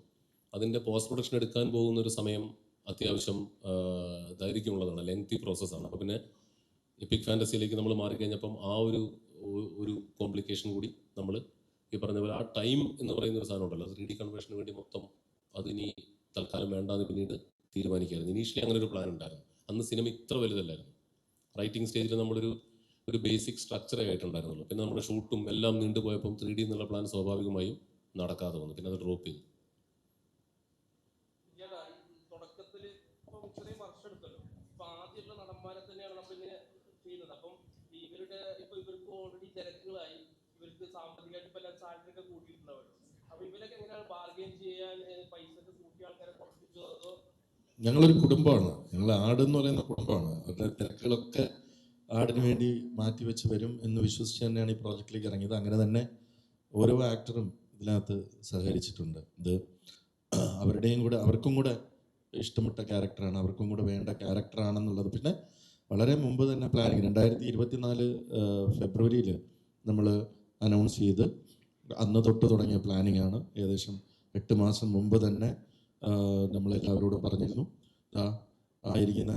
S4: അതിൻ്റെ പോസ്റ്റ് പ്രൊഡക്ഷൻ എടുക്കാൻ പോകുന്നൊരു സമയം അത്യാവശ്യം ദൈർഘ്യമുള്ളതാണ്, ലെങ്തി പ്രോസസ്സാണ്. അപ്പോൾ പിന്നെ എപ്പിക് ഫാൻറ്റസിയിലേക്ക് നമ്മൾ മാറിക്കഴിഞ്ഞപ്പം ആ ഒരു കോംപ്ലിക്കേഷൻ കൂടി നമ്മൾ ഈ പറഞ്ഞ പോലെ ആ ടൈം എന്ന് പറയുന്ന ഒരു സാധനം ഉണ്ടല്ലോ, 3D കൺവേർഷന് വേണ്ടി മൊത്തം അതിനി തൽക്കാലം വേണ്ടാന്ന് പിന്നീട് തീരുമാനിക്കായിരുന്നു. ഇനീഷ്യലി അങ്ങനെ ഒരു പ്ലാൻ ഉണ്ടായിരുന്നു. അന്ന് സിനിമ ഇത്ര വലുതല്ലായിരുന്നു. റൈറ്റിംഗ് സ്റ്റേജിൽ നമ്മളൊരു ബേസിക് സ്ട്രക്ചറേ ആയിട്ടുണ്ടായിരുന്നുള്ളൂ. പിന്നെ നമ്മുടെ ഷൂട്ടും എല്ലാം നീണ്ടുപോയപ്പം 3D എന്നുള്ള പ്ലാൻ സ്വാഭാവികമായും നടക്കാതെ വന്നു. പിന്നെ അത് ഡ്രോപ്പ് ചെയ്തു.
S7: ഇത്രയും വർഷം എടുത്തല്ലോ. ഇപ്പൊ ആദ്യമുള്ള നടന്മാരെ തന്നെയാണ് നമ്മളിങ്ങനെ ചെയ്യുന്നത്. അപ്പം ഇവർക്ക് ഓൾറെഡി തിരക്കുകളായി, ഇവർക്ക് സാമ്പത്തികമായിട്ട് ഇപ്പൊ എല്ലാം സാലറി ഒക്കെ കൂട്ടിയിട്ടുണ്ടാവുമല്ലോ. അപ്പൊ ഇവരൊക്കെ എങ്ങനെയാണ് ബാർഗെയിൻ ചെയ്യാൻ പൈസ ഒക്കെ കൂട്ടിയ ആൾക്കാരെ കുറപ്പിച്ചോ അതോ?
S2: ഞങ്ങളൊരു കുടുംബമാണ്, ഞങ്ങൾ ആടെന്ന് പറയുന്ന കുടുംബമാണ്. അവരുടെ തിരക്കുകളൊക്കെ ആടിന് വേണ്ടി മാറ്റിവെച്ച് വരും എന്ന് വിശ്വസിച്ച് തന്നെയാണ് ഈ പ്രോജക്റ്റിലേക്ക് ഇറങ്ങിയത്. അങ്ങനെ തന്നെ ഓരോ ആക്ടറും ഇതിനകത്ത് സഹകരിച്ചിട്ടുണ്ട്. ഇത് അവർക്കും കൂടെ ഇഷ്ടപ്പെട്ട ക്യാരക്ടറാണ്, അവർക്കും കൂടെ വേണ്ട ക്യാരക്ടറാണെന്നുള്ളത്. പിന്നെ വളരെ മുമ്പ് തന്നെ പ്ലാനിങ് 2024 ഫെബ്രുവരിയിൽ നമ്മൾ അനൗൺസ് ചെയ്ത് അന്ന് തൊട്ട് തുടങ്ങിയ പ്ലാനിങ് ആണ്. ഏകദേശം 8 മാസം മുമ്പ് തന്നെ നമ്മളെല്ലാവരോടും പറഞ്ഞിരുന്നു. ആയിരിക്കുന്ന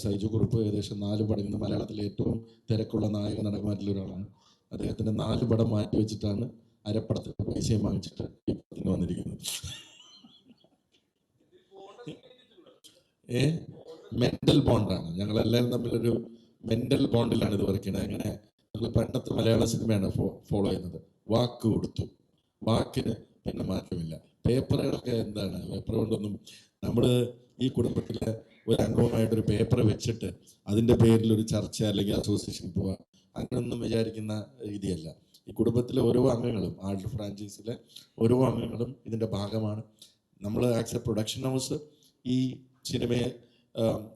S2: സൈജു കുറുപ്പ് ഏകദേശം 4 പടം, ഇന്ന് മലയാളത്തിലെ ഏറ്റവും തിരക്കുള്ള നായക നടന്മാരിലൊരാളാണ്. അദ്ദേഹത്തിൻ്റെ 4 പടം മാറ്റി വെച്ചിട്ടാണ് അരപ്പടത്തിൽ പൈസയും വാങ്ങിച്ചിട്ട് ഈ പടത്തിന് വന്നിരിക്കുന്നത്. മെന്റൽ ബോണ്ടാണ്, ഞങ്ങളെല്ലാവരും തമ്മിലൊരു മെന്റൽ ബോണ്ടിലാണ് ഇത് വർക്ക് ചെയ്യുന്നത്. അങ്ങനെ ഞങ്ങൾ പണ്ടത്തെ മലയാള സിനിമയാണ് ഫോളോ ചെയ്യുന്നത്. വാക്ക് കൊടുത്തു, വാക്കിന് പിന്നെ മാറ്റമില്ല. പേപ്പറുകളൊക്കെ എന്താണ്, പേപ്പർ കൊണ്ടൊന്നും നമ്മൾ ഈ കുടുംബത്തിലെ ഒരു അംഗവുമായിട്ടൊരു പേപ്പർ വെച്ചിട്ട് അതിൻ്റെ പേരിൽ ഒരു ചർച്ച അല്ലെങ്കിൽ അസോസിയേഷൻ പോവുക അങ്ങനെയൊന്നും വിചാരിക്കുന്ന രീതിയല്ല. ഈ കുടുംബത്തിലെ ഓരോ അംഗങ്ങളും, ആർട്ട് ഫ്രാഞ്ചൈസിയിലെ ഓരോ അംഗങ്ങളും ഇതിൻ്റെ ഭാഗമാണ്. നമ്മൾ ആക്സ് എ പ്രൊഡക്ഷൻ ഹൗസ് ഈ സിനിമയെ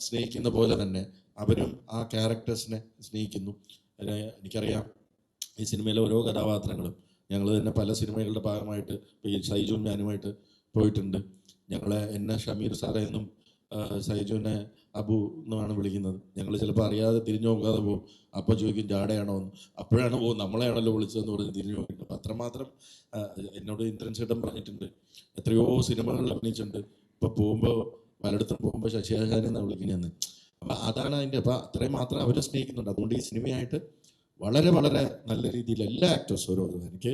S2: സ്നേഹിക്കുന്ന പോലെ തന്നെ അവരും ആ ക്യാരക്ടേഴ്സിനെ സ്നേഹിക്കുന്നു. എനിക്കറിയാം ഈ സിനിമയിലെ ഓരോ കഥാപാത്രങ്ങളും ഞങ്ങൾ തന്നെ പല സിനിമകളുടെ ഭാഗമായിട്ട് ഇപ്പോൾ ഈ സൈജുൻ ഞാനുമായിട്ട് പോയിട്ടുണ്ട്. എന്നെ ഷമീർ സാറേ എന്നും സൈജുവിനെ അബു എന്നാണ് വിളിക്കുന്നത്. ഞങ്ങൾ ചിലപ്പോൾ അറിയാതെ തിരിഞ്ഞു നോക്കാതെ പോകും. അപ്പോൾ ചോദിക്കും ജാടയാണോ എന്ന്. അപ്പോഴാണ് നമ്മളെയാണല്ലോ വിളിച്ചതെന്ന് പറഞ്ഞ് തിരിഞ്ഞു നോക്കിയിട്ട്. അപ്പം അത്രമാത്രം എന്നോട് ഇന്ദ്രൻ ചേട്ടൻ പറഞ്ഞിട്ടുണ്ട്, എത്രയോ സിനിമകളിൽ അഭിനയിച്ചിട്ടുണ്ട്, ഇപ്പോൾ പോകുമ്പോൾ പലയിടത്തും പോകുമ്പോൾ ശശിയാചാര്യൻ എന്നാണ് വിളിക്കുന്നതെന്ന്. അപ്പം അതാണ് അതിൻ്റെ. അപ്പം അത്രയും മാത്രം അവർ സ്നേഹിക്കുന്നുണ്ട്. അതുകൊണ്ട് ഈ സിനിമയായിട്ട് വളരെ വളരെ നല്ല രീതിയിൽ എല്ലാ ആക്ടേഴ്സും ഓരോ എനിക്ക്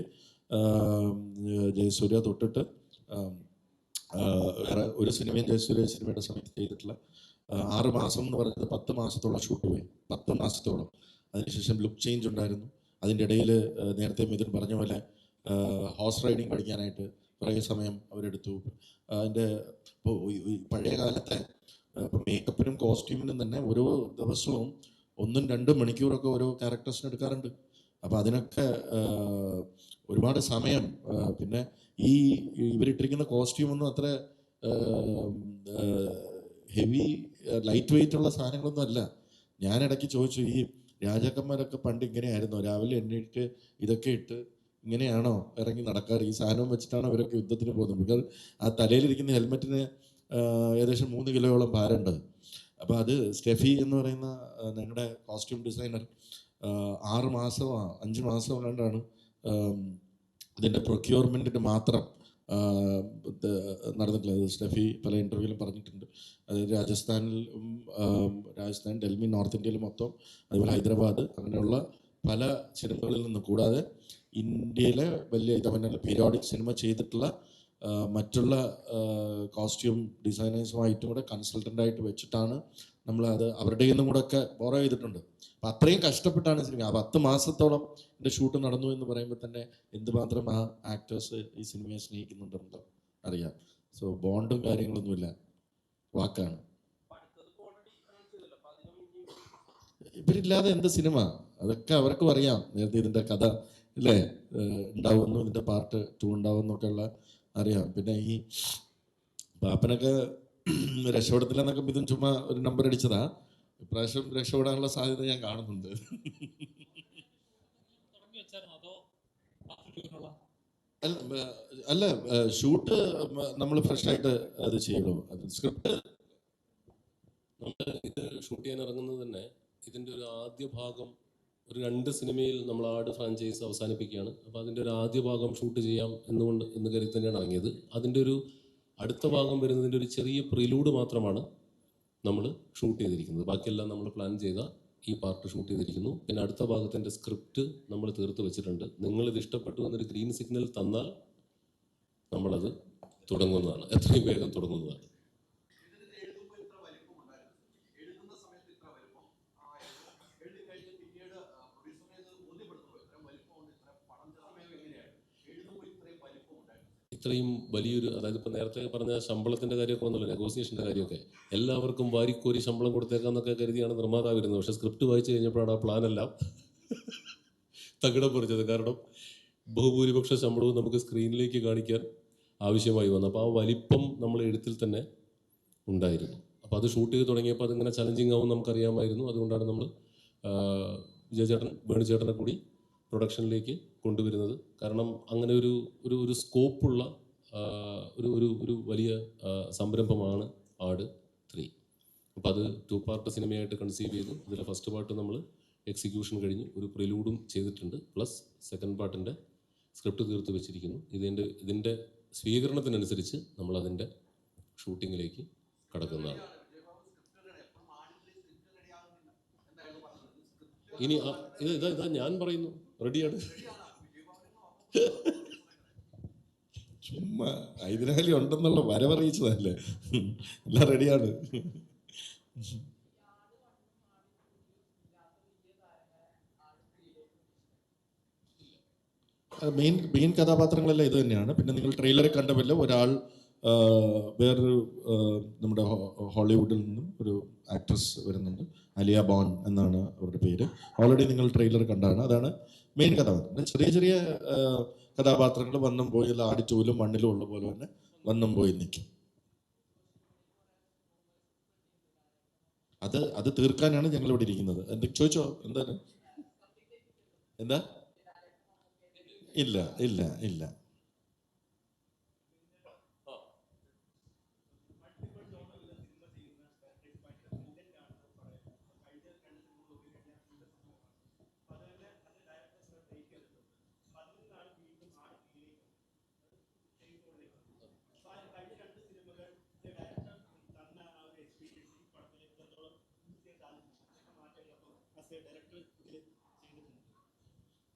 S2: ജയസൂര്യ തൊട്ടിട്ട് വേറെ ഒരു സിനിമയും ജയസൂര്യ സിനിമയുടെ സമയത്ത് ചെയ്തിട്ടില്ല. 6 മാസം എന്ന് പറയുന്നത് 10 മാസത്തോളം ഷൂട്ട് പോയി, 10 മാസത്തോളം. അതിനുശേഷം ലുക്ക് ചേഞ്ച് ഉണ്ടായിരുന്നു. അതിൻ്റെ ഇടയിൽ നേരത്തെ മിഥുൻ പറഞ്ഞ പോലെ ഹോഴ്സ് റൈഡിങ് പഠിക്കാനായിട്ട് കുറേ സമയം അവരെടുത്തു. അതിൻ്റെ ഇപ്പോൾ പഴയ കാലത്തെ ഇപ്പോൾ മേക്കപ്പിനും കോസ്റ്റ്യൂമിനും തന്നെ ഓരോ ദിവസവും 1-2 മണിക്കൂറൊക്കെ ഓരോ ക്യാരക്ടേഴ്സിന് എടുക്കാറുണ്ട്. അപ്പോൾ അതിനൊക്കെ ഒരുപാട് സമയം. പിന്നെ ഇവരിട്ടിരിക്കുന്ന കോസ്റ്റ്യൂമൊന്നും അത്ര ഹെവി ലൈറ്റ് വെയിറ്റ് ഉള്ള സാധനങ്ങളൊന്നും അല്ല. ഞാനിടയ്ക്ക് ചോദിച്ചു, ഈ രാജാക്കന്മാരൊക്കെ പണ്ട് ഇങ്ങനെയായിരുന്നോ? രാവിലെ എണ്ണീറ്റ് ഇതൊക്കെ ഇട്ട് ഇങ്ങനെയാണോ ഇറങ്ങി നടക്കാറ്? ഈ സാധനം വെച്ചിട്ടാണ് അവരൊക്കെ യുദ്ധത്തിന് പോകുന്നത്. ബിക്കോസ് ആ തലയിലിരിക്കുന്ന ഹെൽമെറ്റിന് ഏകദേശം 3 കിലോയോളം ഭാരമുണ്ട്. അപ്പോൾ അത് സ്റ്റെഫി എന്ന് പറയുന്ന ഞങ്ങളുടെ കോസ്റ്റ്യൂം ഡിസൈനർ 6 മാസമോ 5 മാസമോ കണ്ടാണ് ഇതിൻ്റെ പ്രൊക്യൂർമെൻറ്റിന് മാത്രം നടന്നിട്ടുള്ളത്. സ്റ്റെഫി പല ഇൻ്റർവ്യൂവിലും പറഞ്ഞിട്ടുണ്ട്. അത് രാജസ്ഥാൻ, ഡൽഹി, നോർത്ത് ഇന്ത്യയിൽ മൊത്തം, അതുപോലെ ഹൈദരാബാദ്, അങ്ങനെയുള്ള പല സിനിമകളിൽ നിന്ന് കൂടാതെ ഇന്ത്യയിലെ വലിയ ഇതവന്നെ പീരിയോഡിക് സിനിമ ചെയ്തിട്ടുള്ള മറ്റുള്ള കോസ്റ്റ്യൂം ഡിസൈനേഴ്സുമായിട്ടും കൂടെ കൺസൾട്ടൻ്റായിട്ട് വെച്ചിട്ടാണ് നമ്മളത് അവരുടെ നിന്നും കൂടെ ഒക്കെ ബോറോ ചെയ്തിട്ടുണ്ട്. അപ്പം അത്രയും കഷ്ടപ്പെട്ടാണ് സിനിമ. ആ 10 മാസത്തോളം എൻ്റെ ഷൂട്ട് നടന്നു എന്ന് പറയുമ്പോൾ തന്നെ എന്തുമാത്രം ആ ആക്ടേഴ്സ് ഈ സിനിമയെ സ്നേഹിക്കുന്നുണ്ടെന്നോ അറിയാം. സോ ബോണ്ടും കാര്യങ്ങളൊന്നുമില്ല, വാക്കാണ്. ഇവരില്ലാതെ എന്ത് സിനിമ? അതൊക്കെ അവർക്കും അറിയാം. നേരത്തെ ഇതിൻ്റെ കഥ ഇല്ലേ ഉണ്ടാവുന്നു, ഇതിൻ്റെ പാർട്ട് 2 ഉണ്ടാവുന്നൊക്കെ ഉള്ള അറിയാം. പിന്നെ ഈ പാപ്പനൊക്കെ രക്ഷപ്പെടത്തില്ലെന്നൊക്കെ ഇതും ചുമ്മാ ഒരു നമ്പർ അടിച്ചതാ. ഇപ്രാവശ്യം രക്ഷപ്പെടാനുള്ള സാധ്യത ഞാൻ കാണുന്നുണ്ട്. അല്ല ഷൂട്ട് നമ്മൾ ഫ്രഷായിട്ട് അത് ചെയ്യണം. അത് സ്ക്രിപ്റ്റ്
S4: നമ്മൾ ഇത് ഷൂട്ട് ചെയ്യാൻ ഇറങ്ങുന്നത് തന്നെ ഇതിൻ്റെ ഒരു ആദ്യ ഭാഗം ഒരു 2 സിനിമയിൽ നമ്മൾ ആട് ഫ്രാഞ്ചൈസ് അവസാനിപ്പിക്കുകയാണ്. അപ്പോൾ അതിൻ്റെ ഒരു ആദ്യ ഭാഗം ഷൂട്ട് ചെയ്യാം എന്ന് കരുതി തന്നെയാണ് ഇറങ്ങിയത്. അതിൻ്റെ ഒരു അടുത്ത ഭാഗം വരുന്നതിൻ്റെ ഒരു ചെറിയ പ്രിലൂഡ് മാത്രമാണ് നമ്മൾ ഷൂട്ട് ചെയ്തിരിക്കുന്നത്. ബാക്കിയെല്ലാം നമ്മൾ പ്ലാൻ ചെയ്ത ഈ പാർട്ട് ഷൂട്ട് ചെയ്തിരിക്കുന്നു. പിന്നെ അടുത്ത ഭാഗത്തിൻ്റെ സ്ക്രിപ്റ്റ് നമ്മൾ തീർത്ത് വെച്ചിട്ടുണ്ട്. നിങ്ങളിത് ഇഷ്ടപ്പെട്ടു എന്നൊരു ഗ്രീൻ സിഗ്നൽ തന്നാൽ നമ്മളത് തുടങ്ങുന്നതാണ്, എത്രയും വേഗം തുടങ്ങുന്നതാണ്. ഇത്രയും വലിയൊരു, അതായത് ഇപ്പോൾ നേരത്തെ പറഞ്ഞ ശമ്പളത്തിൻ്റെ കാര്യമൊക്കെ വന്നല്ലോ, നെഗോസിയേഷൻ്റെ കാര്യമൊക്കെ, എല്ലാവർക്കും വാരിക്കോരി ശമ്പളം കൊടുത്തേക്കാന്നൊക്കെ കരുതിയാണ് നിർമ്മാതാവ് വരുന്നത്. പക്ഷേ സ്ക്രിപ്റ്റ് വായിച്ചു കഴിഞ്ഞപ്പോഴാണ് ആ പ്ലാനെല്ലാം തകിടം പൊറിച്ചത്. കാരണം ബഹുഭൂരിപക്ഷ ശമ്പളവും നമുക്ക് സ്ക്രീനിലേക്ക് കാണിക്കാൻ ആവശ്യമായി വന്നു. അപ്പോൾ ആ വലിപ്പം നമ്മൾ എഴുത്തിൽ തന്നെ ഉണ്ടായിരുന്നു. അപ്പോൾ അത് ഷൂട്ട് ചെയ്ത് തുടങ്ങിയപ്പോൾ അതിങ്ങനെ ചലഞ്ചിങ് ആവും നമുക്കറിയാമായിരുന്നു. അതുകൊണ്ടാണ് നമ്മൾ വിജയചേട്ടൻ, വേണുചേട്ടനെ കൂടി പ്രൊഡക്ഷനിലേക്ക് കൊണ്ടുവരുന്നത്. കാരണം അങ്ങനെ ഒരു സ്കോപ്പുള്ള ഒരു വലിയ സംരംഭമാണ് ആട് 3. അപ്പോൾ അത് 2 പാർട്ട് സിനിമയായിട്ട് കൺസീവ് ചെയ്തു. ഇതിലെ ഫസ്റ്റ് പാർട്ട് നമ്മൾ എക്സിക്യൂഷൻ കഴിഞ്ഞ് ഒരു പ്രിലൂഡും ചെയ്തിട്ടുണ്ട്. പ്ലസ് സെക്കൻഡ് പാർട്ടിൻ്റെ സ്ക്രിപ്റ്റ് തീർത്ത് വെച്ചിരിക്കുന്നു. ഇതിൻ്റെ സ്വീകരണത്തിനനുസരിച്ച് നമ്മളതിൻ്റെ ഷൂട്ടിങ്ങിലേക്ക് കടക്കുന്നതാണ്. ഇനി ഇതാ ഞാൻ പറയുന്നു, റെഡിയാണ്.
S2: ചുമ്മാ ഹൈദരാലി ഉണ്ടെന്നുള്ള വരവറിയിച്ചതല്ലേ, എല്ലാം റെഡിയാണ്. മെയിൻ കഥാപാത്രങ്ങളെല്ലാം ഇത് തന്നെയാണ്. പിന്നെ നിങ്ങൾ ട്രെയിലറിൽ കണ്ടവല്ലോ, ഒരാൾ വേറൊരു നമ്മുടെ ഹോളിവുഡിൽ നിന്നും ഒരു ആക്ട്രസ് വരുന്നുണ്ട്, അലിയ ബോൺ എന്നാണ് അവരുടെ പേര്. ഓൾറെഡി നിങ്ങൾ ട്രെയിലർ കണ്ടാണ്. അതാണ് മെയിൻ കഥാപാത്രം. ചെറിയ ചെറിയ കഥാപാത്രങ്ങൾ വന്നും പോയി ആടിച്ചൂലും മണ്ണിലും ഉള്ള പോലെ തന്നെ വന്നും പോയി നിൽക്കും. അത് തീർക്കാനാണ് ഞങ്ങൾ ഇവിടെ ഇരിക്കുന്നത്. ചോദിച്ചോ എന്താണ്? എന്താ? ഇല്ല ഇല്ല ഇല്ല.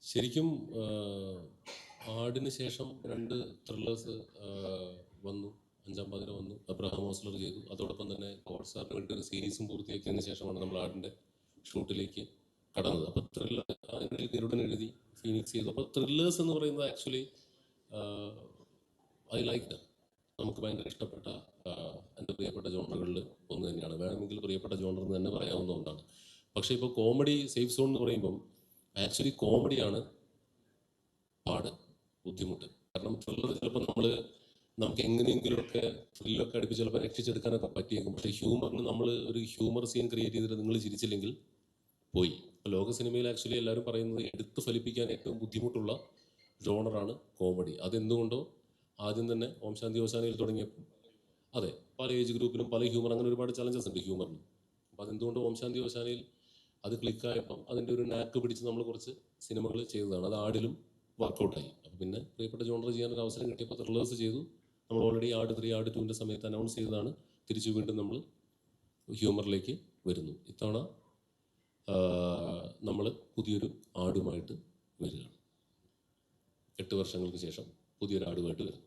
S4: ശരിക്കും ആടിന് ശേഷം 2 ത്രില്ലേഴ്സ് വന്നു. 5-ാം പാതിര വന്നു, അബ്രഹാം ഓസ്ലർ ചെയ്തു. അതോടൊപ്പം തന്നെ ഹോട്ട്സ്റ്റാറിന് വേണ്ടി ഒരു സീരീസും പൂർത്തിയാക്കിയതിന് ശേഷമാണ് നമ്മൾ ആടിൻ്റെ ഷൂട്ടിലേക്ക് കടന്നത്. അപ്പോൾ ത്രില്ലർ അതിനിടയിൽ ഗരുഡൻ എഴുതി, ഫീനിക്സ് ചെയ്തു. അപ്പോൾ ത്രില്ലേഴ്സ് എന്ന് പറയുന്നത് ആക്ച്വലി ഐ ലൈക്ക് ദം. നമുക്ക് ഭയങ്കര ഇഷ്ടപ്പെട്ട എൻ്റെ പ്രിയപ്പെട്ട ജോണറുകളിൽ ഒന്ന് തന്നെയാണ്. വേണമെങ്കിൽ പ്രിയപ്പെട്ട ജോണർ എന്ന് തന്നെ പറയാവുന്ന ഒന്നാണ്. പക്ഷേ ഇപ്പോൾ കോമഡി സേഫ് സോൺ എന്ന് പറയുമ്പം ആക്ച്വലി കോമഡിയാണ് പാട്, ബുദ്ധിമുട്ട്. കാരണം ത്രില്ലർ ചിലപ്പോൾ നമുക്ക് എങ്ങനെയെങ്കിലുമൊക്കെ ത്രില്ലൊക്കെ അടുപ്പിച്ച് ചിലപ്പോൾ രക്ഷിച്ചെടുക്കാനൊക്കെ പറ്റിയേക്കും. പക്ഷേ ഹ്യൂമറിന് നമ്മൾ ഒരു ഹ്യൂമർ സീൻ ക്രിയേറ്റ് ചെയ്തിട്ട് നിങ്ങൾ ചിരിച്ചില്ലെങ്കിൽ പോയി. ഇപ്പോൾ ലോക സിനിമയിൽ ആക്ച്വലി എല്ലാവരും പറയുന്നത് എടുത്ത് ഫലിപ്പിക്കാൻ ഏറ്റവും ബുദ്ധിമുട്ടുള്ള ജോണറാണ് കോമഡി. അതെന്തുകൊണ്ടോ ആദ്യം തന്നെ ഓം ശാന്തി ഓശാനയിൽ തുടങ്ങിയപ്പോൾ അതെ പല ഏജ് ഗ്രൂപ്പിലും പല ഹ്യൂമർ, അങ്ങനെ ഒരുപാട് ചലഞ്ചസ് ഉണ്ട് ഹ്യൂമറിന്. അപ്പോൾ അതെന്തുകൊണ്ട് ഓം ശാന്തി ഓശാനയിൽ അത് ക്ലിക്കായപ്പം അതിൻ്റെ ഒരു നാക്ക് പിടിച്ച് നമ്മൾ കുറച്ച് സിനിമകൾ ചെയ്തതാണ്. അത് ആടിലും വർക്കൗട്ടായി. അപ്പോൾ പിന്നെ പ്രിയപ്പെട്ട ജോണർ ചെയ്യാനൊരു അവസരം കിട്ടിയപ്പോൾ ത്രില്ലേഴ്സ് ചെയ്തു. നമ്മൾ ഓൾറെഡി ആട് 3, ആട് 2ൻ്റെ സമയത്ത് അനൗൺസ് ചെയ്തതാണ്. തിരിച്ചു വീണ്ടും നമ്മൾ ഹ്യൂമറിലേക്ക് വരുന്നു. ഇത്തവണ നമ്മൾ പുതിയൊരു ആടുമായിട്ട് വരികയാണ്. 8 വർഷങ്ങൾക്ക് ശേഷം പുതിയൊരു ആടുമായിട്ട് വരുന്നു.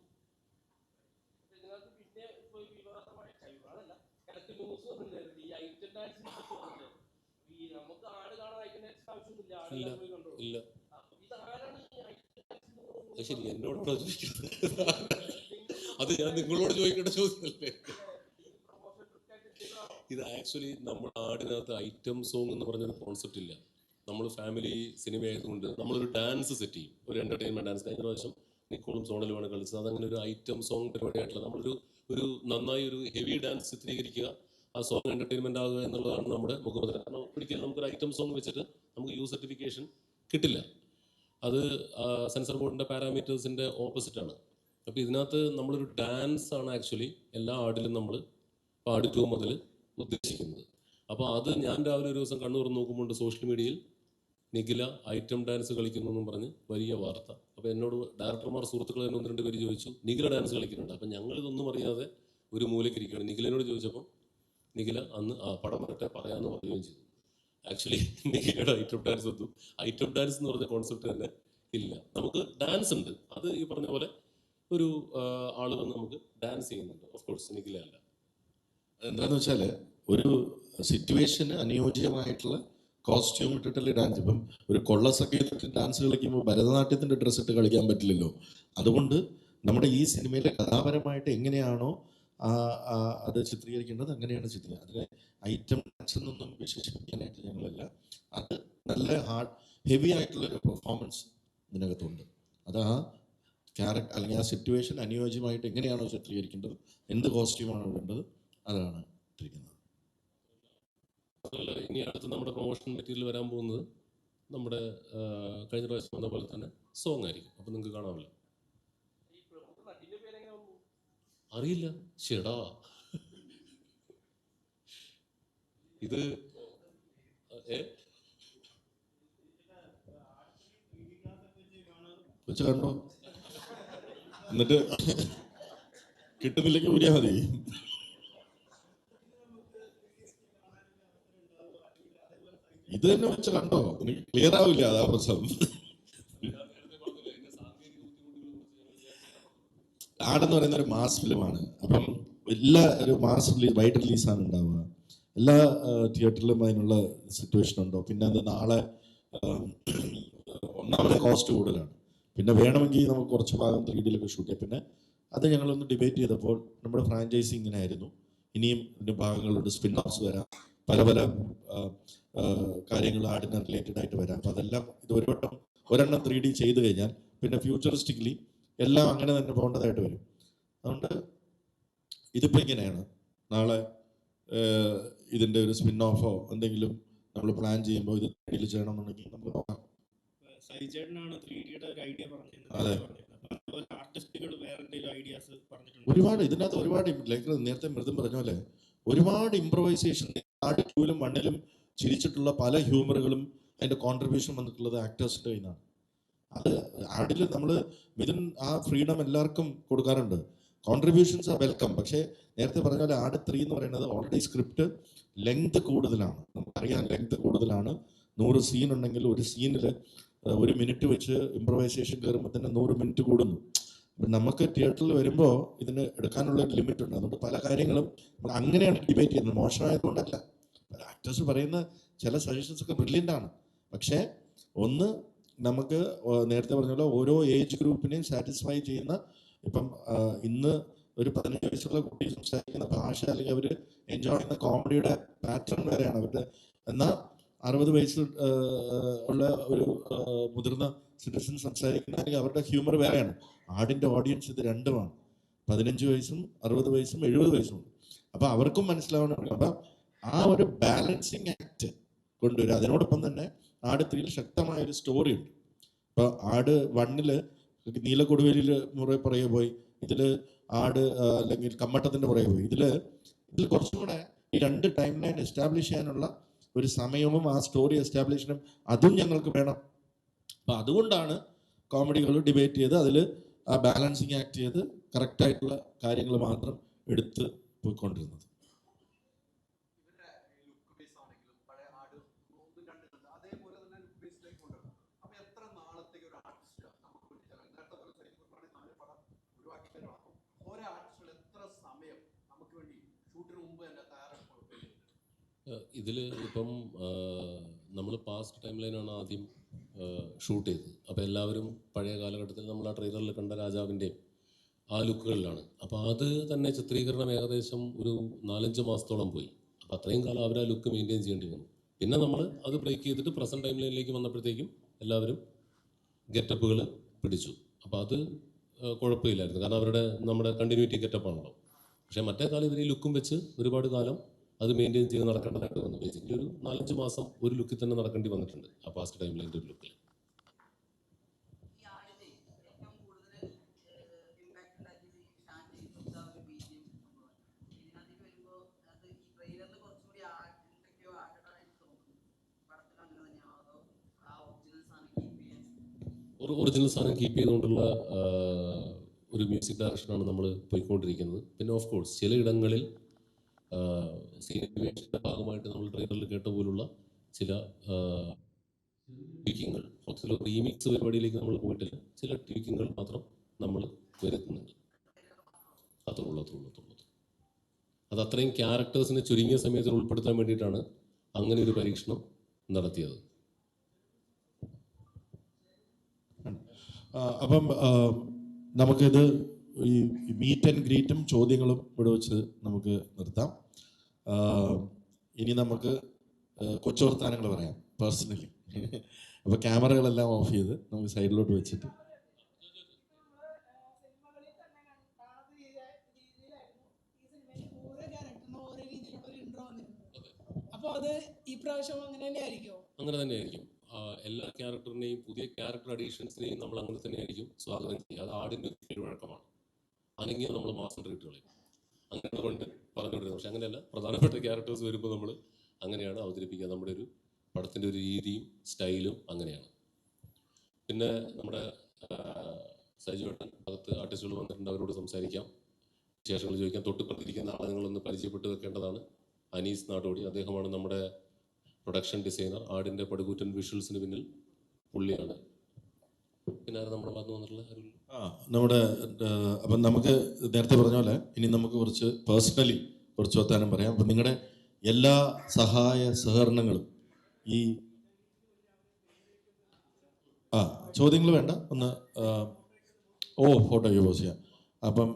S4: ഇല്ല ശരി, എന്നോടാണോ ചോദിക്കുന്നത്? അത് ഞാൻ നിങ്ങളോട് ചോദിക്കേണ്ട ചോദ്യമല്ലേ. ഇത് ആക്ച്വലി നമ്മൾ ആടിനകത്ത് ഐറ്റം സോങ് എന്ന് പറഞ്ഞൊരു കോൺസെപ്റ്റ് ഇല്ല. നമ്മൾ ഫാമിലി സിനിമ ആയതുകൊണ്ട് നമ്മളൊരു ഡാൻസ് സെറ്റ് ചെയ്യും, ഒരു എൻ്റർടൈൻമെൻറ്റ് ഡാൻസ്. കഴിഞ്ഞ പ്രാവശ്യം നിക്കോളും സോണലുമാണ് കളിച്ചത്. അതങ്ങനെ ഒരു ഐറ്റം സോങ് പരിപാടിയായിട്ടില്ല. നമ്മളൊരു നന്നായി ഒരു ഹെവി ഡാൻസ് ചിത്രീകരിക്കുക, ആ സോങ് എൻ്റർടൈൻമെൻ്റ് ആകുക എന്നുള്ളതാണ് നമ്മുടെ മുഖമുദ്ര. കാരണം ഒരിക്കലും നമുക്കൊരു ഐറ്റം സോങ് വെച്ചിട്ട് നമുക്ക് യു സർട്ടിഫിക്കേഷൻ കിട്ടില്ല. അത് സെൻസർ ബോർഡിൻ്റെ പാരാമീറ്റേഴ്സിൻ്റെ ഓപ്പോസിറ്റാണ്. അപ്പോൾ ഇതിനകത്ത് നമ്മളൊരു ഡാൻസ് ആണ് ആക്ച്വലി എല്ലാ ആടിലും നമ്മൾ ആട് 2 മുതൽ ഉദ്ദേശിക്കുന്നത്. അപ്പോൾ അത് ഞാൻ രാവിലെ ഒരു ദിവസം കണ്ണു തുറന്ന് നോക്കുമ്പോൾ സോഷ്യൽ മീഡിയയിൽ നിഖില ഐറ്റം ഡാൻസ് കളിക്കുന്നു എന്നും പറഞ്ഞ് വലിയ വാർത്ത. അപ്പോൾ എന്നോട് ഡയറക്ടർമാർ സുഹൃത്തുക്കൾ തന്നെ 1-2 പേര് ചോദിച്ചു, നിഖില ഡാൻസ് കളിക്കുന്നുണ്ട്. അപ്പം ഞങ്ങളിതൊന്നും അറിയാതെ ഒരു മൂലക്കിരിക്കുകയാണ്. നിഖിലനോട് ചോദിച്ചപ്പോൾ നിഖില അന്ന് പടം വരട്ടെ പറയാമെന്ന് പറയുകയും ചെയ്തു. ആക്ച്വലി നിഖിലയുടെ ഐറ്റം ഡാൻസ് ഒന്നും ഐറ്റം ഡാൻസ് എന്ന് പറഞ്ഞ കോൺസെപ്റ്റ് തന്നെ ഇല്ല. നമുക്ക് ഡാൻസ് ഉണ്ട്, അത് ഈ പറഞ്ഞ പോലെ ഒരു ആള് വന്ന് നമുക്ക് ഡാൻസ് ചെയ്യുന്നുണ്ട്. ഓഫ് കോഴ്സ് നിഖില അല്ല.
S2: എന്താണെന്ന് വെച്ചാൽ ഒരു സിറ്റുവേഷന് അനുയോജ്യമായിട്ടുള്ള കോസ്റ്റ്യൂം ഇട്ടിട്ടല്ലേ ഡാൻസ്. ഇപ്പം ഒരു കൊള്ളസൊക്കെ ഇട്ടിട്ട് ഡാൻസ് കളിക്കുമ്പോൾ ഭരതനാട്യത്തിൻ്റെ ഡ്രസ്സ് ഇട്ട് കളിക്കാൻ പറ്റില്ലല്ലോ. അതുകൊണ്ട് നമ്മുടെ ഈ സിനിമയിലെ കഥാപരമായിട്ട് എങ്ങനെയാണോ അത് ചിത്രീകരിക്കേണ്ടത് അങ്ങനെയാണ് ചിത്രീകരിക്കുന്നത്. അതിലെ ഐറ്റം ഡാൻസ് എന്നൊന്നും വിശേഷിപ്പിക്കാനായിട്ട് ഞങ്ങളല്ല. അത് നല്ല ഹെവി ആയിട്ടുള്ളൊരു പെർഫോമൻസ് ഇതിനകത്തുണ്ട്. അത് ആ ക്യാരക്ടർ അല്ലെങ്കിൽ ആ സിറ്റുവേഷൻ അനുയോജ്യമായിട്ട് എങ്ങനെയാണോ ചിത്രീകരിക്കേണ്ടത്, എന്ത് കോസ്റ്റ്യൂമാണോ വേണ്ടത്, അതാണ് ഇട്ടിരിക്കുന്നത്.
S4: അതുപോലെ ഇനി അടുത്ത് നമ്മുടെ പ്രൊമോഷൻ മെറ്റീരിയൽ വരാൻ പോകുന്നത് നമ്മുടെ കഴിഞ്ഞ പ്രാവശ്യം വന്ന പോലെ തന്നെ സോങ് ആയിരിക്കും. അപ്പം നിങ്ങൾക്ക് കാണാമല്ലോ. അറിയില്ല ചേടാ, ഇത്
S2: വെച്ച് കണ്ടോ, എന്നിട്ട് കിട്ടുന്നില്ലെങ്കിൽ ഊരിയാ മതി. ഇത് തന്നെ വെച്ച് കണ്ടോ, എനിക്ക് ക്ലിയർ ആവില്ല, അതാ പ്രശ്നം. ആടെന്ന് പറയുന്ന ഒരു മാസ് ഫിലിമാണ്. അപ്പം എല്ലാ ഒരു മാസ് റിലീസ്, വൈഡ് റിലീസാണ് ഉണ്ടാവുക. എല്ലാ തിയേറ്ററിലും അതിനുള്ള സിറ്റുവേഷൻ ഉണ്ടോ. പിന്നെ അത് നാളെ ഒന്നാമത്തെ കോസ്റ്റ് കൂടുതലാണ്. പിന്നെ വേണമെങ്കിൽ നമുക്ക് കുറച്ച് ഭാഗം 3Dയിലൊക്കെ ഷൂട്ട് ചെയ്യാം. പിന്നെ അത് ഞങ്ങളൊന്ന് ഡിബേറ്റ് ചെയ്തപ്പോൾ നമ്മുടെ ഫ്രാഞ്ചൈസി ഇങ്ങനെ ആയിരുന്നു, ഇനിയും ഇതിൻ്റെ ഭാഗങ്ങളുണ്ട്, സ്പിൻ ഓഫ്സ് വരാം, പല പല കാര്യങ്ങൾ ആടിന് റിലേറ്റഡ് ആയിട്ട് വരാം. അപ്പോൾ അതെല്ലാം ഇത് ഒരു വട്ടം ഒരെണ്ണം 3D ചെയ്ത് കഴിഞ്ഞാൽ പിന്നെ ഫ്യൂച്ചറിസ്റ്റിക്കലി എല്ലാം അങ്ങനെ തന്നെ പോകേണ്ടതായിട്ട് വരും. അതുകൊണ്ട് ഇതിപ്പോൾ ഇങ്ങനെയാണ്. നാളെ ഇതിൻ്റെ ഒരു സ്പിൻ ഓഫോ എന്തെങ്കിലും നമ്മൾ പ്ലാൻ ചെയ്യുമ്പോൾ ഇത് 3D ചെയ്യണമെന്നുണ്ടെങ്കിൽ നമുക്ക് നോക്കാം.
S8: സൈജേട്ടനാണ് 3Dയുടെ ഒരു ഐഡിയ പറഞ്ഞിരുന്നത്.
S2: അതെ.
S8: അതുപോലെ ആർട്ടിസ്റ്റുകൾ വേറെ എന്തെങ്കിലും ഐഡിയാസ് പറഞ്ഞിട്ടുണ്ട്?
S2: ഒരുപാട് ഇതിനകത്ത് ഒരുപാട് നേരത്തെ മൃദം പറഞ്ഞ പോലെ ഒരുപാട് ഇംപ്രവൈസേഷൻ, ആട് 2-ലും 1-ലും ചിരിച്ചിട്ടുള്ള പല ഹ്യൂമറുകളും അതിൻ്റെ കോൺട്രിബ്യൂഷൻ വന്നിട്ടുള്ളത് ആക്ടേഴ്സിൻ്റെ കയ്യിൽ നിന്നാണ്. അത് ആടിൽ നമ്മൾ മിഥുൻ ആ ഫ്രീഡം എല്ലാവർക്കും കൊടുക്കാറുണ്ട്. കോൺട്രിബ്യൂഷൻസ് ആ വെൽക്കം. പക്ഷേ നേരത്തെ പറഞ്ഞ പോലെ ആട് 3 എന്ന് പറയുന്നത് ഓൾറെഡി സ്ക്രിപ്റ്റ് ലെങ്ത് കൂടുതലാണ്, നമുക്കറിയാം ലെങ്ത് കൂടുതലാണ്. 100 സീൻ ഉണ്ടെങ്കിൽ ഒരു സീനിൽ 1 മിനിറ്റ് വെച്ച് ഇംപ്രവൈസേഷൻ കയറുമ്പോൾ തന്നെ 100 മിനിറ്റ് കൂടുന്നു. അപ്പം നമുക്ക് തിയേറ്ററിൽ വരുമ്പോൾ ഇതിന് എടുക്കാനുള്ള ഒരു ലിമിറ്റ് ഉണ്ട്. അതുകൊണ്ട് പല കാര്യങ്ങളും നമ്മൾ അങ്ങനെയാണ് ഡിബേറ്റ് ചെയ്യുന്നത്, മോശമായതുകൊണ്ടല്ല. ആക്ടേഴ്സ് പറയുന്ന ചില സജഷൻസ് ഒക്കെ ബ്രില്യൻ്റ് ആണ്. പക്ഷേ ഒന്ന് നമുക്ക് നേരത്തെ പറഞ്ഞ പോലെ ഓരോ ഏജ് ഗ്രൂപ്പിനെയും സാറ്റിസ്ഫൈ ചെയ്യുന്ന, ഇപ്പം ഇന്ന് ഒരു 15 വയസ്സുള്ള കുട്ടി സംസാരിക്കുന്ന ഭാഷ അല്ലെങ്കിൽ അവർ എൻജോയ് ചെയ്യുന്ന കോമഡിയുടെ പാറ്റേൺ വരെയാണ് അവരുടെ. എന്നാൽ 60 വയസ്സ് ഉള്ള ഒരു മുതിർന്ന സിറ്റിസൺ സംസാരിക്കുന്ന അല്ലെങ്കിൽ അവരുടെ ഹ്യൂമർ വേറെയാണ്. ആടിൻ്റെ ഓഡിയൻസ് ഇത് രണ്ടുമാണ്, 15 വയസ്സും 60 വയസ്സും 70 വയസ്സും. അപ്പം അവർക്കും മനസ്സിലാവണം. അപ്പം ആ ഒരു ബാലൻസിങ് ആക്ട് കൊണ്ടുവരിക. അതിനോടൊപ്പം തന്നെ ആട് 3-ൽ ശക്തമായൊരു സ്റ്റോറി ഉണ്ട്. ഇപ്പോൾ ആട് 1-ൽ നീലക്കൊടുവേലിയിൽ പുറകെ പോയി, ഇതിൽ ആട് അല്ലെങ്കിൽ കമ്മട്ടത്തിൻ്റെ പുറകെ പോയി. ഇതിൽ കുറച്ചും കൂടെ ഈ 2 ടൈം ലൈൻ എസ്റ്റാബ്ലിഷ് ചെയ്യാനുള്ള ഒരു സമയവും ആ സ്റ്റോറി എസ്റ്റാബ്ലിഷനും അതും ഞങ്ങൾക്ക് വേണം. അപ്പം അതുകൊണ്ടാണ് കോമഡികൾ ഡിബേറ്റ് ചെയ്ത് അതിൽ ആ ബാലൻസിങ് ആക്ട് ചെയ്ത് കറക്റ്റായിട്ടുള്ള കാര്യങ്ങൾ മാത്രം എടുത്ത് പോയിക്കൊണ്ടിരുന്നത്.
S4: ഇതിൽ ഇപ്പം നമ്മൾ പാസ്റ്റ് ടൈം ലൈനാണ് ആദ്യം ഷൂട്ട് ചെയ്തത്. അപ്പോൾ എല്ലാവരും പഴയ കാലഘട്ടത്തിൽ നമ്മൾ ആ ട്രെയിലറിൽ കണ്ട രാജാവിൻ്റെയും ആ ലുക്കുകളിലാണ്. അപ്പോൾ അത് തന്നെ ചിത്രീകരണം ഏകദേശം ഒരു 4-5 മാസത്തോളം പോയി. അപ്പോൾ അത്രയും കാലം അവർ ആ ലുക്ക് മെയിൻറ്റെയിൻ ചെയ്യേണ്ടി വന്നു. പിന്നെ നമ്മൾ അത് ബ്രേക്ക് ചെയ്തിട്ട് പ്രസൻറ്റ് ടൈം ലൈനിലേക്ക് വന്നപ്പോഴത്തേക്കും എല്ലാവരും ഗെറ്റപ്പുകൾ പിടിച്ചു. അപ്പോൾ അത് കുഴപ്പമില്ലായിരുന്നു, കാരണം അവരുടെ നമ്മുടെ കണ്ടിന്യൂറ്റി ഗെറ്റപ്പാണല്ലോ. പക്ഷേ മറ്റേ കാലം ഇവർ ഈ ലുക്കും വെച്ച് ഒരുപാട് കാലം അത് മെയിൻറ്റെയിൻ ചെയ്ത് നടക്കേണ്ടതായിട്ട് വന്നു. ബേസിക്കലി ഒരു 4-5 മാസം ഒരു ലുക്കിൽ തന്നെ നടക്കേണ്ടി വന്നിട്ടുണ്ട് ആ പാസ്റ്റ് ടൈം ലൈൻ്റെ ഒരു ലുക്കിൽ. ഒറിജിനൽ സാധനം കീപ്പ് ചെയ്തുകൊണ്ടുള്ള ഒരു മ്യൂസിക് ഡയറക്ഷനാണ് നമ്മൾ പോയിക്കൊണ്ടിരിക്കുന്നത്. പിന്നെ ഓഫ് കോഴ്സ് ചിലയിടങ്ങളിൽ സിനിമയുടെ ഭാഗമായിട്ട് നമ്മൾ ട്രെയിലറിൽ കേട്ട പോലുള്ള ചില ട്വീക്കിങ്ങൾ, ചില റീമിക്സ് പരിപാടിയിലേക്ക് നമ്മൾ പോയിട്ടില്ല, ചില ട്വീക്കിങ്ങൾ മാത്രം നമ്മൾ വരുത്തുന്നുണ്ട്. അത്രേ ഉള്ളൂ. അത് അത്രയും ക്യാരക്ടേഴ്സിനെ ചുരുങ്ങിയ സമയത്തിൽ ഉൾപ്പെടുത്താൻ വേണ്ടിയിട്ടാണ് അങ്ങനെ ഒരു പരീക്ഷണം നടത്തിയത്.
S2: അപ്പം നമുക്കിത് ഈ മീറ്റ് ആൻഡ് ഗ്രീറ്റും ചോദ്യങ്ങളും ഇവിടെ വെച്ച് നമുക്ക് നിർത്താം. ഇനി നമുക്ക് കൊച്ചു വർത്താനങ്ങൾ പറയാം പേഴ്സണലി. അപ്പോൾ ക്യാമറകളെല്ലാം ഓഫ് ചെയ്ത് നമുക്ക് സൈഡിലോട്ട് വെച്ചിട്ട്
S9: അപ്പോൾ അത് ഈ പ്രാവശ്യം അങ്ങനെ തന്നെയായിരിക്കും.
S4: അങ്ങനെ തന്നെയായിരിക്കും. എല്ലാ ക്യാരക്ടറിനെയും പുതിയ ക്യാരക്ടർ അഡീഷൻസിനെയും നമ്മൾ അങ്ങനെ തന്നെയായിരിക്കും സ്വാഗതം ചെയ്യുക. അത് ആടിൻ്റെ ഒരു വഴക്കമാണ്. അല്ലെങ്കിൽ നമ്മൾ മാസം ട്രീറ്റ് കളയും, അങ്ങനെ കൊണ്ട് പറഞ്ഞുകൊണ്ടിരുന്നത്. പക്ഷെ അങ്ങനെയല്ല, പ്രധാനപ്പെട്ട ക്യാരക്ടേഴ്സ് വരുമ്പോൾ നമ്മൾ അങ്ങനെയാണ് അവതരിപ്പിക്കുക. നമ്മുടെ ഒരു പടത്തിൻ്റെ ഒരു രീതിയും സ്റ്റൈലും അങ്ങനെയാണ്. പിന്നെ നമ്മുടെ സജിവേട്ടൻ അകത്ത് ആർട്ടിസ്റ്റുകൾ വന്നിട്ടുണ്ട്, അവരോട് സംസാരിക്കാം, വിശേഷങ്ങൾ ചോദിക്കാം. തൊട്ടുപുറത്തിരിക്കുന്ന ആളെ നിങ്ങളൊന്ന് പരിചയപ്പെട്ട് വെക്കേണ്ടതാണ്. അനീസ് നാടോടി, അദ്ദേഹമാണ് നമ്മുടെ പ്രൊഡക്ഷൻ ഡിസൈനർ. ആടിൻ്റെ പടുകൂറ്റൻ വിഷ്വൽസിന് പിന്നിൽ പുള്ളിയാണ്. പിന്നെ നമ്മുടെ ഭാഗത്ത് വന്നിട്ടുള്ള
S2: നമ്മുടെ അപ്പം നമുക്ക് നേരത്തെ പറഞ്ഞ പോലെ ഇനി നമുക്ക് കുറച്ച് പേഴ്സണലി കുറച്ച് വർത്താനം പറയാം. അപ്പം നിങ്ങളുടെ എല്ലാ സഹായ സഹകരണങ്ങളും ഈ ചോദ്യങ്ങൾ വേണ്ട, ഒന്ന് ഫോട്ടോ പോസ്റ്റ് ചെയ്യാം. അപ്പം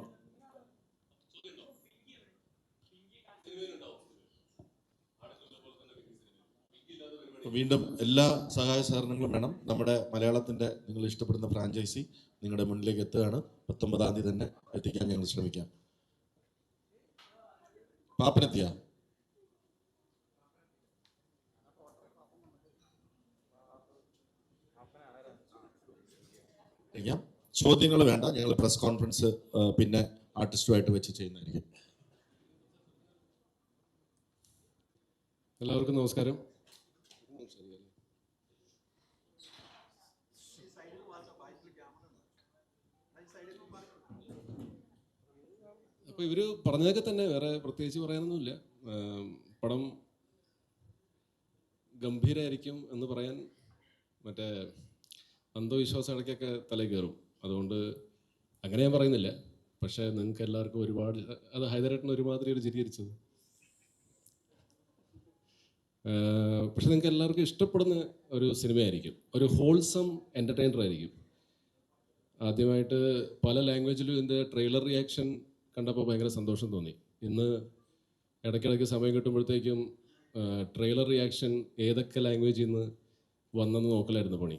S2: വീണ്ടും എല്ലാ സഹായ സഹകരണങ്ങളും വേണം. നമ്മുടെ മലയാളത്തിൻ്റെ നിങ്ങൾ ഇഷ്ടപ്പെടുന്ന ഫ്രാഞ്ചൈസി നിങ്ങളുടെ മുന്നിലേക്ക് എത്തുകയാണ്. 19-ാം തീയതി തന്നെ എത്തിക്കാൻ ഞങ്ങൾ ശ്രമിക്കാം. പാപ്പനെത്തിയ ചോദ്യങ്ങൾ വേണ്ട, ഞങ്ങൾ പ്രസ് കോൺഫറൻസ് പിന്നെ ആർട്ടിസ്റ്റുമായിട്ട് വെച്ച് ചെയ്യുന്നതായിരിക്കും.
S10: എല്ലാവർക്കും നമസ്കാരം. അപ്പോൾ ഇവർ പറഞ്ഞതൊക്കെ തന്നെ, വേറെ പ്രത്യേകിച്ച് പറയാനൊന്നുമില്ല. പടം ഗംഭീരമായിരിക്കും എന്ന് പറയാൻ മറ്റേ അന്ധവിശ്വാസം ഇടയ്ക്കൊക്കെ തലയിൽ കയറും. അതുകൊണ്ട് അങ്ങനെ ഞാൻ പറയുന്നില്ല. പക്ഷേ നിങ്ങൾക്ക് എല്ലാവർക്കും ഒരുപാട്, അത് ഹൈദരാബാദിന് ഒരുമാതിരി ഒരു ചിരിയിരിച്ചത്. പക്ഷെ നിങ്ങൾക്ക് എല്ലാവർക്കും ഇഷ്ടപ്പെടുന്ന ഒരു സിനിമയായിരിക്കും, ഒരു ഹോൾസം എൻ്റർടൈനർ ആയിരിക്കും. ആദ്യമായിട്ട് പല ലാംഗ്വേജിലും ഇതിൻ്റെ ട്രെയിലർ റിയാക്ഷൻ കണ്ടപ്പോൾ ഭയങ്കര സന്തോഷം തോന്നി. ഇന്ന് ഇടയ്ക്കിടയ്ക്ക് സമയം കിട്ടുമ്പോഴത്തേക്കും ട്രെയിലർ റിയാക്ഷൻ ഏതൊക്കെ ലാംഗ്വേജിൽ നിന്ന് വന്നെന്ന് നോക്കലായിരുന്നു പണി.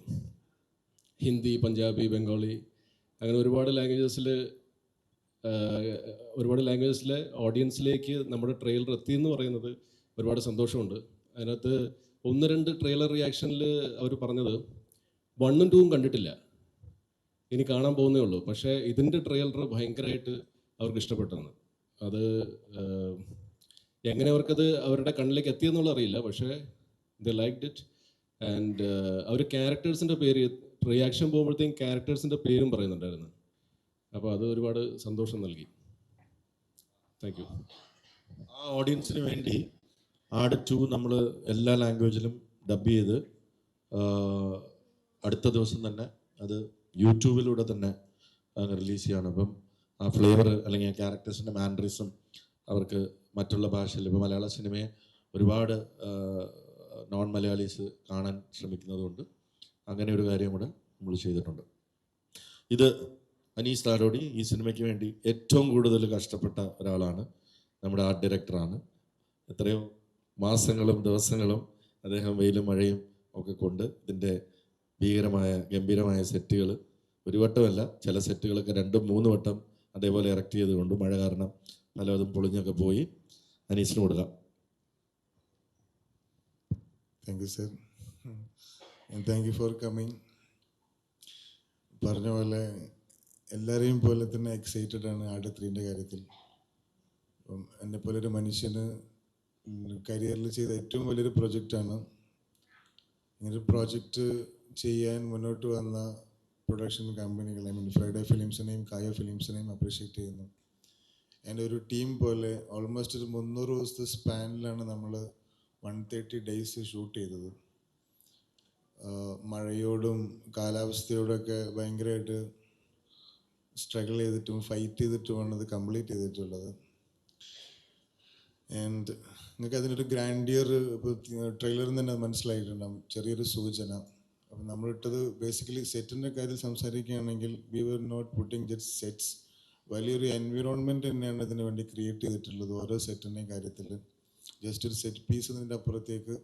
S10: ഹിന്ദി, പഞ്ചാബി, ബംഗാളി, അങ്ങനെ ഒരുപാട് ലാംഗ്വേജസിലെ ഓഡിയൻസിലേക്ക് നമ്മുടെ ട്രെയിലർ എത്തിയെന്ന് പറയുന്നത് ഒരുപാട് സന്തോഷമുണ്ട്. അതിനകത്ത് 1-2 ട്രെയിലർ റിയാക്ഷനിൽ അവർ പറഞ്ഞത് 1ഉം 2ഉം കണ്ടിട്ടില്ല, ഇനി കാണാൻ പോകുന്നേ ഉള്ളൂ. പക്ഷേ ഇതിൻ്റെ ട്രെയിലർ ഭയങ്കരമായിട്ട് അവർക്ക് ഇഷ്ടപ്പെട്ടെന്ന്. അത് എങ്ങനെ അവർക്കത് അവരുടെ കണ്ണിലേക്ക് എത്തിയെന്നുള്ള അറിയില്ല, പക്ഷേ ദ ലൈക്ഡ് ഇറ്റ്. ആൻഡ് അവർ ക്യാരക്ടേഴ്സിൻ്റെ പേര് റിയാക്ഷൻ പോകുമ്പോഴത്തേക്കും ക്യാരക്ടേഴ്സിൻ്റെ പേരും പറയുന്നുണ്ടായിരുന്നു. അപ്പോൾ അത് ഒരുപാട് സന്തോഷം നൽകി. Thank you.
S2: ആ ഓഡിയൻസിന് വേണ്ടി ആട് 2 നമ്മൾ എല്ലാ ലാംഗ്വേജിലും ഡബ് ചെയ്ത് അടുത്ത ദിവസം തന്നെ അത് യൂട്യൂബിലൂടെ തന്നെ റിലീസ് ചെയ്യണം. അപ്പം ആ ഫ്ലേവർ അല്ലെങ്കിൽ ആ ക്യാരക്ടേഴ്സിൻ്റെ മാനറിസം അവർക്ക് മറ്റുള്ള ഭാഷയിൽ, ഇപ്പോൾ മലയാള സിനിമയെ ഒരുപാട് നോൺ മലയാളീസ് കാണാൻ ശ്രമിക്കുന്നതുകൊണ്ട് അങ്ങനെ ഒരു കാര്യം കൂടെ നമ്മൾ ചെയ്തിട്ടുണ്ട്. ഇത് അനീസ് താരോടി ഈ സിനിമയ്ക്ക് വേണ്ടി ഏറ്റവും കൂടുതൽ കഷ്ടപ്പെട്ട ഒരാളാണ്, നമ്മുടെ ആർട്ട് ഡയറക്ടറാണ്. എത്രയോ മാസങ്ങളും ദിവസങ്ങളും അദ്ദേഹം വെയിലും മഴയും ഒക്കെ കൊണ്ട് ഇതിൻ്റെ ഗംഭീരമായ സെറ്റുകൾ ഒരു വട്ടമല്ല, ചില സെറ്റുകളൊക്കെ 2-3 വട്ടം അതേപോലെ ഇറക്റ്റ് ചെയ്തുകൊണ്ട് മഴ കാരണം പലതും പൊളിഞ്ഞൊക്കെ പോയി. അനീസിന് കൊടുക്കാം.
S11: Thank you sir, thank you for coming. പറഞ്ഞ പോലെ എല്ലാവരെയും പോലെ തന്നെ എക്സൈറ്റഡ് ആണ് ആട് 3ൻ്റെ കാര്യത്തിൽ. അപ്പം എന്നെപ്പോലെ ഒരു മനുഷ്യന് കരിയറിൽ ചെയ്ത ഏറ്റവും വലിയൊരു പ്രൊജക്റ്റാണ്. ഇങ്ങനൊരു പ്രോജക്റ്റ് ചെയ്യാൻ മുന്നോട്ട് വന്ന പ്രൊഡക്ഷൻ കമ്പനികൾ, ഫ്രൈഡേ ഫിലിംസിനെയും കായ ഫിലിംസിനെയും അപ്രീഷിയേറ്റ് ചെയ്യുന്നു. എൻ്റെ ഒരു ടീം പോലെ ഓൾമോസ്റ്റ് ഒരു 300 ദിവസത്തെ സ്പാനിലാണ് നമ്മൾ 130 ഡേയ്സ് ഷൂട്ട് ചെയ്തത്. മഴയോടും കാലാവസ്ഥയോടൊക്കെ ഭയങ്കരമായിട്ട് സ്ട്രഗിൾ ചെയ്തിട്ടും ഫൈറ്റ് ചെയ്തിട്ടുമാണ് ഇത് കംപ്ലീറ്റ് ചെയ്തിട്ടുള്ളത്. ആൻഡ് നിങ്ങൾക്ക് അതിനൊരു ഗ്രാൻഡിയർ ഇപ്പോൾ ട്രെയിലറിൽ തന്നെ മനസ്സിലായിട്ടുണ്ടാകും, ചെറിയൊരു സൂചന. അപ്പം നമ്മളിട്ടത് ബേസിക്കലി സെറ്റിൻ്റെ കാര്യത്തിൽ സംസാരിക്കുകയാണെങ്കിൽ we were not putting just sets, വലിയൊരു എൻവിറോൺമെൻറ്റ് തന്നെയാണ് ഇതിനു വേണ്ടി ക്രിയേറ്റ് ചെയ്തിട്ടുള്ളത്. ഓരോ സെറ്റിൻ്റെയും കാര്യത്തിൽ ജസ്റ്റ് ഒരു സെറ്റ് പീസ് എന്നതിൻ്റെ അപ്പുറത്തേക്ക്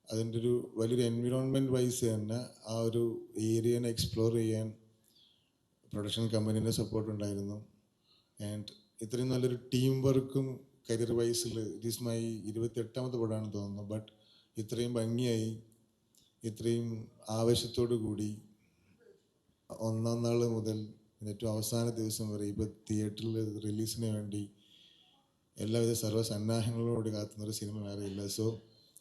S11: അതിൻ്റെ ഒരു വലിയൊരു എൻവിറോൺമെൻറ്റ് വൈസ് തന്നെ ആ ഒരു ഏരിയനെ എക്സ്പ്ലോർ ചെയ്യാൻ പ്രൊഡക്ഷൻ കമ്പനീൻ്റെ സപ്പോർട്ട് ഉണ്ടായിരുന്നു. ആൻഡ് ഇത്രയും നല്ലൊരു ടീം വർക്കും കരിയർ വൈസിൽ ഇറ്റ് ഈസ് മൈ 28ാമത്തെ പടമാണെന്ന് തോന്നുന്നു. ബട്ട് ഇത്രയും ഭംഗിയായി, ഇത്രയും ആവേശത്തോടു കൂടി 1ാം നാൾ മുതൽ ഏറ്റവും അവസാന ദിവസം വരെ ഇപ്പോൾ തിയേറ്ററിൽ റിലീസിന് വേണ്ടി എല്ലാവിധ സർവ്വസന്നാഹങ്ങളോട് കാത്തുന്നൊരു സിനിമ വേറെ ഇല്ല. So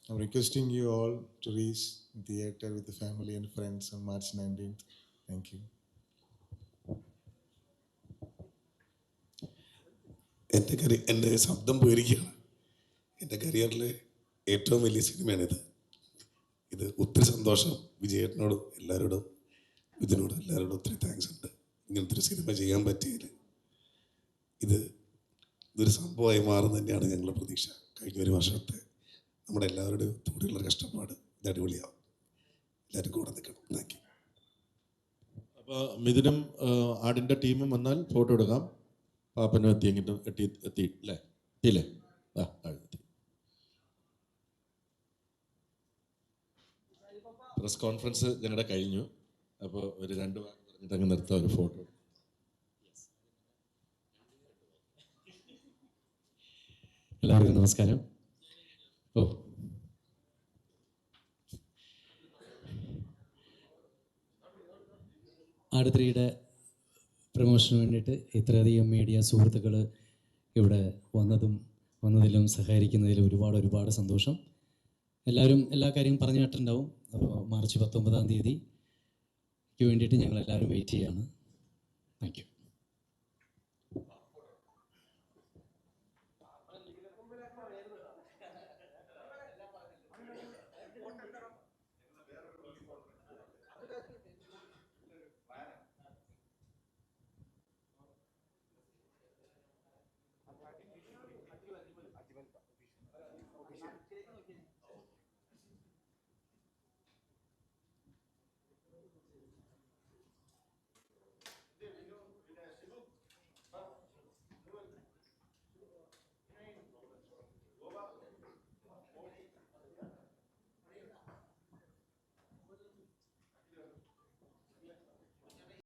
S11: I am requesting you all to reach theatre with family and friends on March 19th. Thank you.
S12: എൻ്റെ ശബ്ദം പോയിരിക്കുകയാണ്. എൻ്റെ കരിയറിലെ ഏറ്റവും വലിയ സിനിമയാണിത്. ഇത് ഒത്തിരി സന്തോഷം. വിജയേട്ടനോടും എല്ലാവരോടും ഇതിനോടും എല്ലാവരോടും ഒത്തിരി താങ്ക്സ് ഉണ്ട്. ഇങ്ങനത്തെ ഒരു സിനിമ ചെയ്യാൻ പറ്റിയതിൽ ഇതൊരു സംഭവമായി മാറും തന്നെയാണ് ഞങ്ങളുടെ പ്രതീക്ഷ. കഴിഞ്ഞ ഒരു വർഷത്തെ നമ്മുടെ എല്ലാവരുടെയും കൂടെയുള്ള കഷ്ടപ്പാട് ഇത് അടിപൊളിയാവും. എല്ലാവരും കൂടെ നിൽക്കണം. Thank you.
S2: അപ്പോൾ മിഥുനും ആടിൻ്റെ ടീമും വന്നാൽ ഫോട്ടോ എടുക്കാം. പാപ്പനും എത്തിയെങ്കിലും എത്തി അല്ലേ? എത്തിയില്ലേ? എത്തി. പ്രസ് കോൺഫറൻസ് ഞങ്ങളുടെ കഴിഞ്ഞു. അപ്പോൾ ഒരു 2 വാക്ക് പറഞ്ഞിട്ട് അങ്ങ് നിർത്താം, ഒരു ഫോട്ടോ.
S1: എല്ലാവർക്കും നമസ്കാരം. ആട് 3യുടെ പ്രൊമോഷന് വേണ്ടിയിട്ട് ഇത്രയധികം മീഡിയ സുഹൃത്തുക്കൾ ഇവിടെ വന്നതിലും സഹകരിക്കുന്നതിലും ഒരുപാട് സന്തോഷം. എല്ലാവരും എല്ലാ കാര്യവും പറഞ്ഞു കേട്ടിട്ടുണ്ടാവും. അപ്പോൾ മാർച്ച് 19-ാം തീയതിക്ക് വേണ്ടിയിട്ട് ഞങ്ങൾ എല്ലാവരും വെയിറ്റ് ചെയ്യാണ്. Thank you.